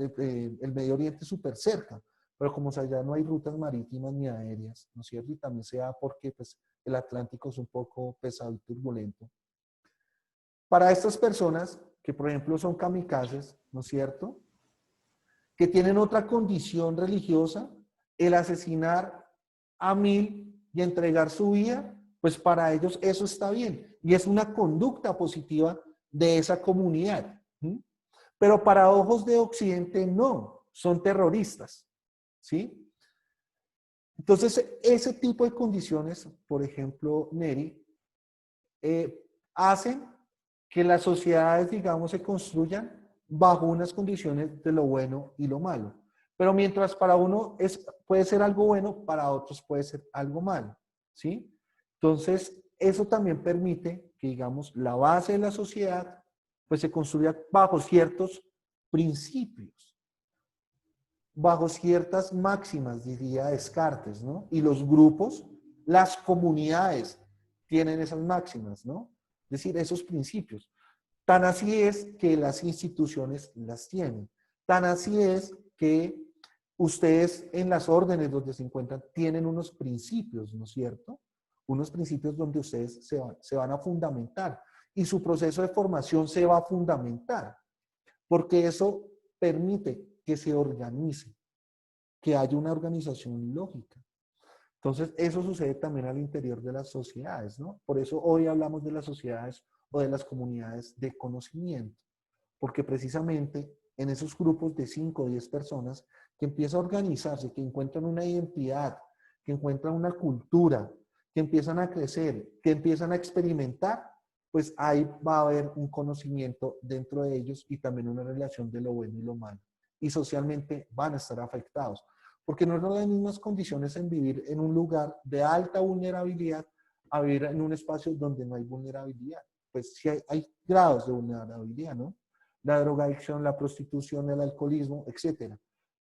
el Medio Oriente súper cerca. Pero como allá no hay rutas marítimas ni aéreas, ¿no es cierto? Y también sea porque pues, el Atlántico es un poco pesado y turbulento. Para estas personas, que por ejemplo son kamikazes, ¿no es cierto?, que tienen otra condición religiosa, el asesinar a 1000 y entregar su vida, pues para ellos eso está bien. Y es una conducta positiva de esa comunidad. ¿Sí? Pero para ojos de Occidente no, son terroristas. ¿Sí? Entonces, ese tipo de condiciones, por ejemplo, Neri, hacen que las sociedades, digamos, se construyan bajo unas condiciones de lo bueno y lo malo. Pero mientras para uno puede ser algo bueno, para otros puede ser algo malo, ¿sí? Entonces, eso también permite que, digamos, la base de la sociedad, pues se construya bajo ciertos principios, bajo ciertas máximas, diría Descartes, ¿no? Y los grupos, las comunidades tienen esas máximas, ¿no? Es decir, esos principios. Tan así es que las instituciones las tienen. Tan así es que ustedes en las órdenes donde se encuentran tienen unos principios, ¿no es cierto? Unos principios donde ustedes se van a fundamentar y su proceso de formación se va a fundamentar, porque eso permite que se organice, que haya una organización lógica. Entonces, eso sucede también al interior de las sociedades, ¿no? Por eso hoy hablamos de las sociedades o de las comunidades de conocimiento, porque precisamente en esos grupos de 5 o 10 personas que empiezan a organizarse, que encuentran una identidad, que encuentran una cultura, que empiezan a crecer, que empiezan a experimentar, pues ahí va a haber un conocimiento dentro de ellos y también una relación de lo bueno y lo malo. Y socialmente van a estar afectados, porque no son las mismas condiciones en vivir en un lugar de alta vulnerabilidad a vivir en un espacio donde no hay vulnerabilidad. Pues sí hay grados de vulnerabilidad, ¿no? La drogadicción, la prostitución, el alcoholismo, etcétera.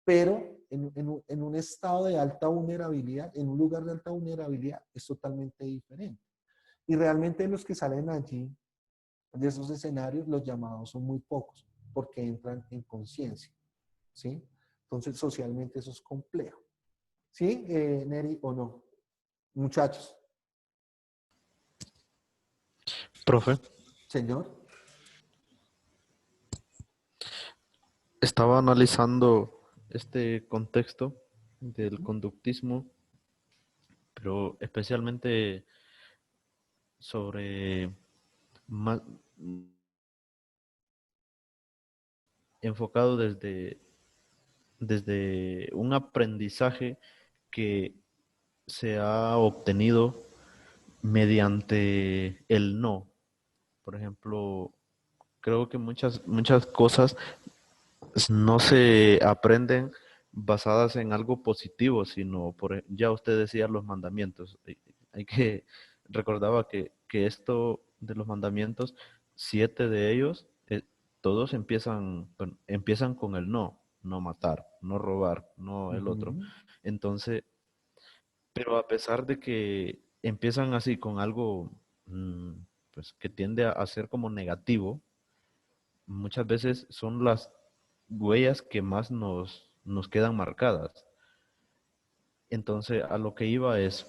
Pero en un estado de alta vulnerabilidad, en un lugar de alta vulnerabilidad, es totalmente diferente. Y realmente los que salen allí, de esos escenarios, los llamados son muy pocos, porque entran en conciencia, ¿sí? Entonces, socialmente eso es complejo. ¿Sí, Neri, o no? Muchachos. Profe, Señor. estaba analizando este contexto del conductismo, pero especialmente sobre más enfocado desde un aprendizaje que se ha obtenido mediante el no. Por ejemplo, creo que muchas cosas no se aprenden basadas en algo positivo, sino ya usted decía los mandamientos. Hay que recordaba que esto de los mandamientos, 7 de ellos, todos empiezan con el no, no matar, no robar, no el otro. Entonces, pero a pesar de que empiezan así con algo pues que tiende a ser como negativo, muchas veces son las huellas que más nos quedan marcadas. Entonces, a lo que iba es,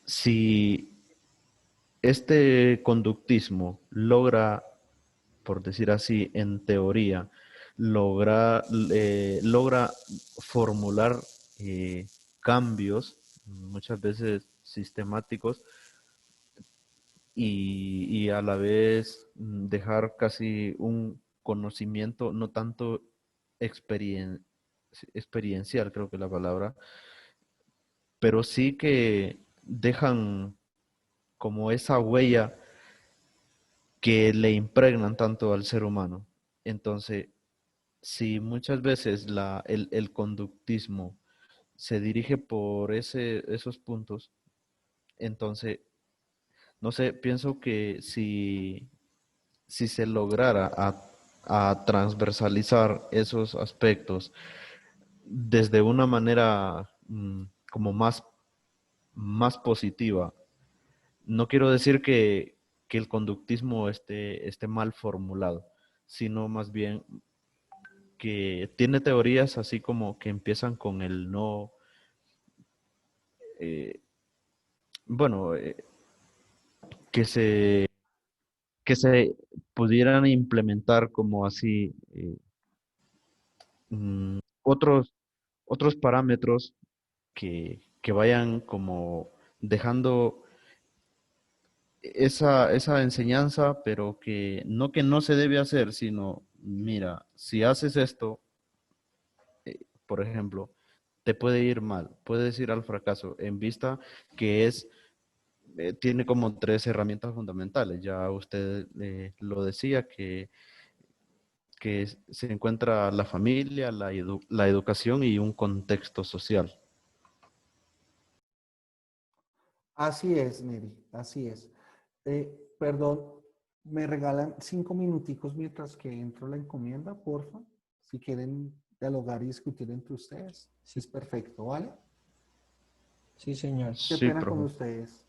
si este conductismo logra, por decir así, en teoría, logra formular eh, cambios, muchas veces sistemáticos, y a la vez dejar casi un conocimiento no tanto experien- experiencial, creo que es la palabra, pero sí que dejan como esa huella que le impregnan tanto al ser humano. Entonces, si muchas veces el conductismo se dirige por esos puntos, entonces, no sé, pienso que si se lograra a transversalizar esos aspectos desde una manera como más positiva, no quiero decir que el conductismo esté mal formulado, sino más bien que tiene teorías así como que empiezan con el no, eh, bueno, que se, que se pudieran implementar como así otros, otros parámetros que vayan como dejando esa enseñanza, pero que no se debe hacer, sino, mira, si haces esto, por ejemplo, te puede ir mal, puedes ir al fracaso, en vista que tiene como tres herramientas fundamentales. Ya usted lo decía, que se encuentra la familia, la educación y un contexto social. Así es, Neri, así es. Perdón, ¿me regalan 5 minuticos mientras que entro la encomienda, porfa? Si quieren dialogar y discutir entre ustedes. Sí, Es perfecto, ¿vale? sí, señor. Qué Sí, pena con profe. ustedes.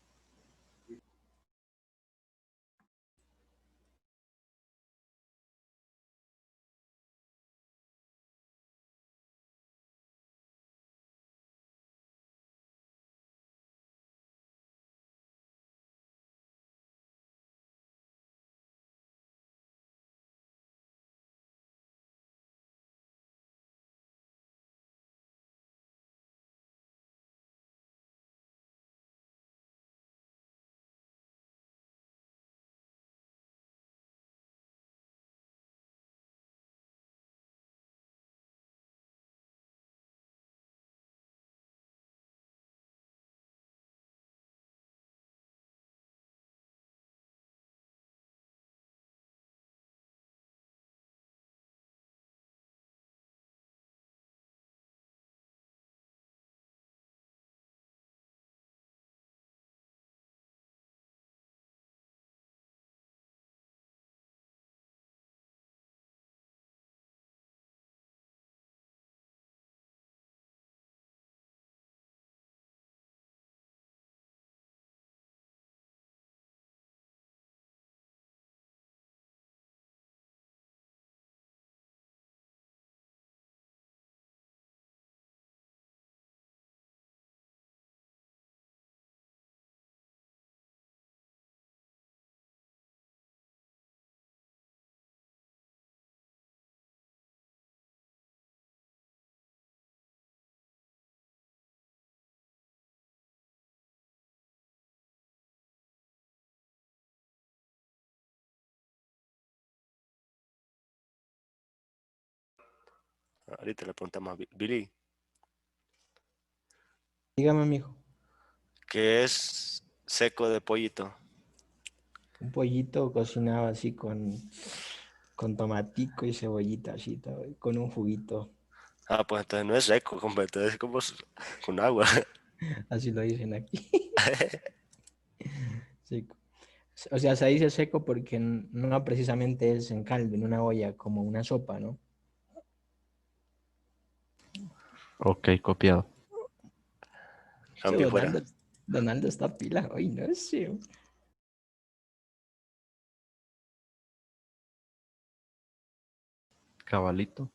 Ahorita le preguntamos a Billy, Dígame, mijo. ¿qué es seco de pollito? Un pollito cocinado así con tomatico y cebollita, así, todo, y con un juguito. Ah, pues entonces no es seco, compa, entonces es como con agua. Así lo dicen aquí. Seco. O sea, se dice seco porque no precisamente es en caldo, en una olla, como una sopa, ¿no? Ok, copiado. Ese Cambio fuera. Donaldo está pila hoy, no sé. Cabalito.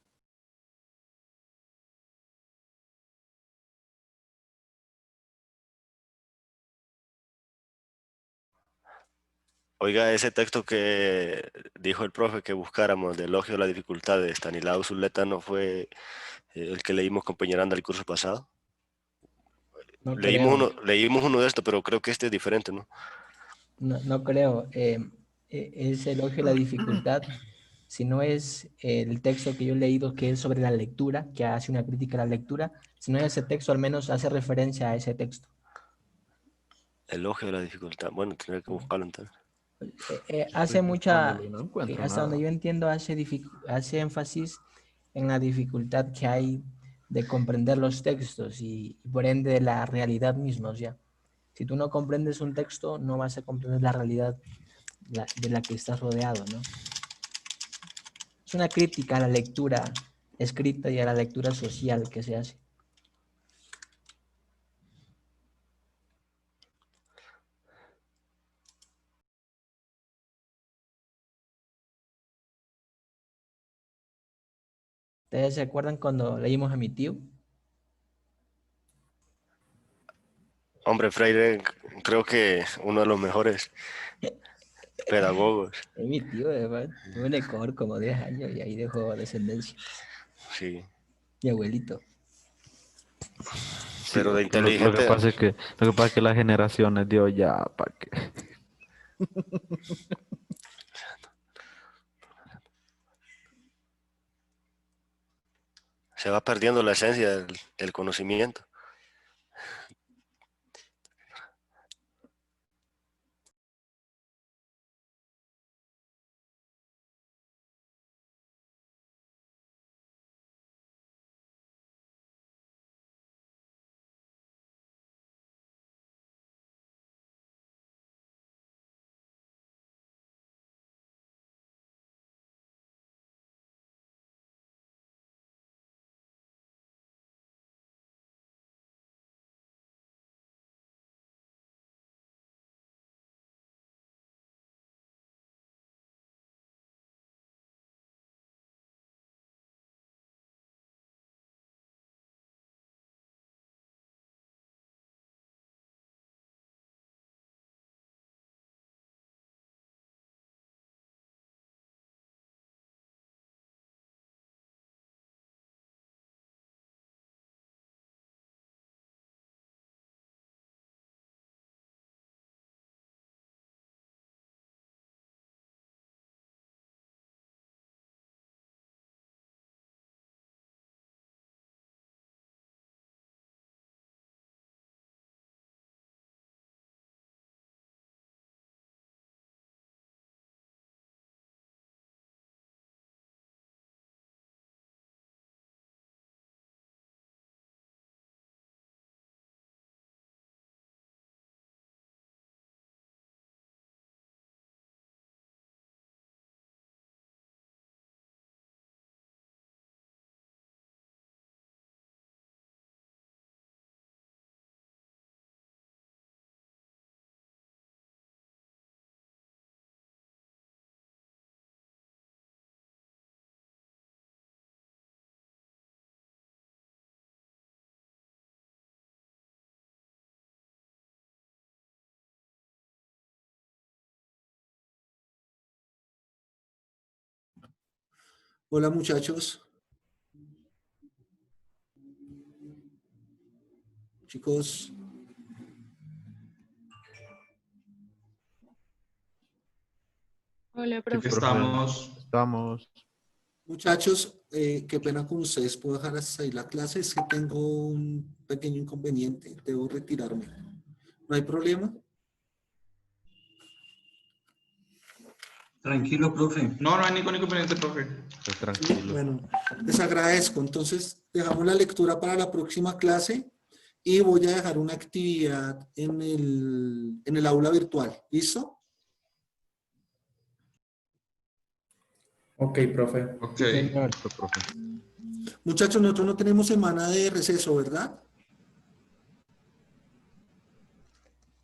Oiga, ese texto que dijo el profe que buscáramos de Elogio a la dificultad de Stanislao Zuleta no fue el que leímos con Peñaranda el curso pasado. No creo, Leímos uno de estos, pero creo que este es diferente, ¿no? no creo. Es elogio a la dificultad, si no es el texto que yo he leído que es sobre la lectura, que hace una crítica a la lectura, si no es ese texto, al menos hace referencia a ese texto. Elogio a la dificultad. Bueno, tendré que buscarlo entonces. Hace Estoy mucha, buscándolo y no encuentro hasta donde nada. yo entiendo, hace énfasis en la dificultad que hay de comprender los textos y por ende de la realidad misma. O sea, si tú no comprendes un texto, no vas a comprender la realidad de la que estás rodeado, ¿no? Es una crítica a la lectura escrita y a la lectura social que se hace. ¿Ustedes se acuerdan cuando leímos a mi tío? Hombre, Freire, creo que uno de los mejores pedagogos. Es mi tío, además, tuvo en Ecuador como 10 años y ahí dejó descendencia. Sí, Mi abuelito. Sí, pero de lo que inteligente. pasa es que, lo que pasa es que las generaciones de hoy ya, ¿para qué? Se va perdiendo la esencia del conocimiento. Hola muchachos, chicos, Hola, Sí, Aquí profe. profe, estamos. estamos. muchachos, qué pena con ustedes, puedo dejar hasta ahí la clase, es que tengo un pequeño inconveniente, debo retirarme. ¿No hay problema? Tranquilo, profe. No, no hay ningún inconveniente, profe. Esté Sí, tranquilo. bueno, les agradezco. Entonces, dejamos la lectura para la próxima clase y voy a dejar una actividad en el aula virtual. ¿Listo? Ok, profe. Ok. Sí, señor. Listo, profe. Muchachos, nosotros no tenemos semana de receso, ¿verdad?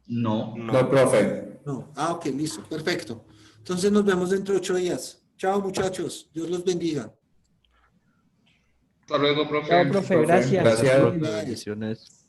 No. No. No, profe. No. Ah, ok, listo, perfecto. Entonces nos vemos dentro de 8 días. Chao, muchachos. Dios los bendiga. Hasta luego, Chao, profe. profe, Profe, gracias. Gracias, gracias. profe. Felicidades. Bendiciones.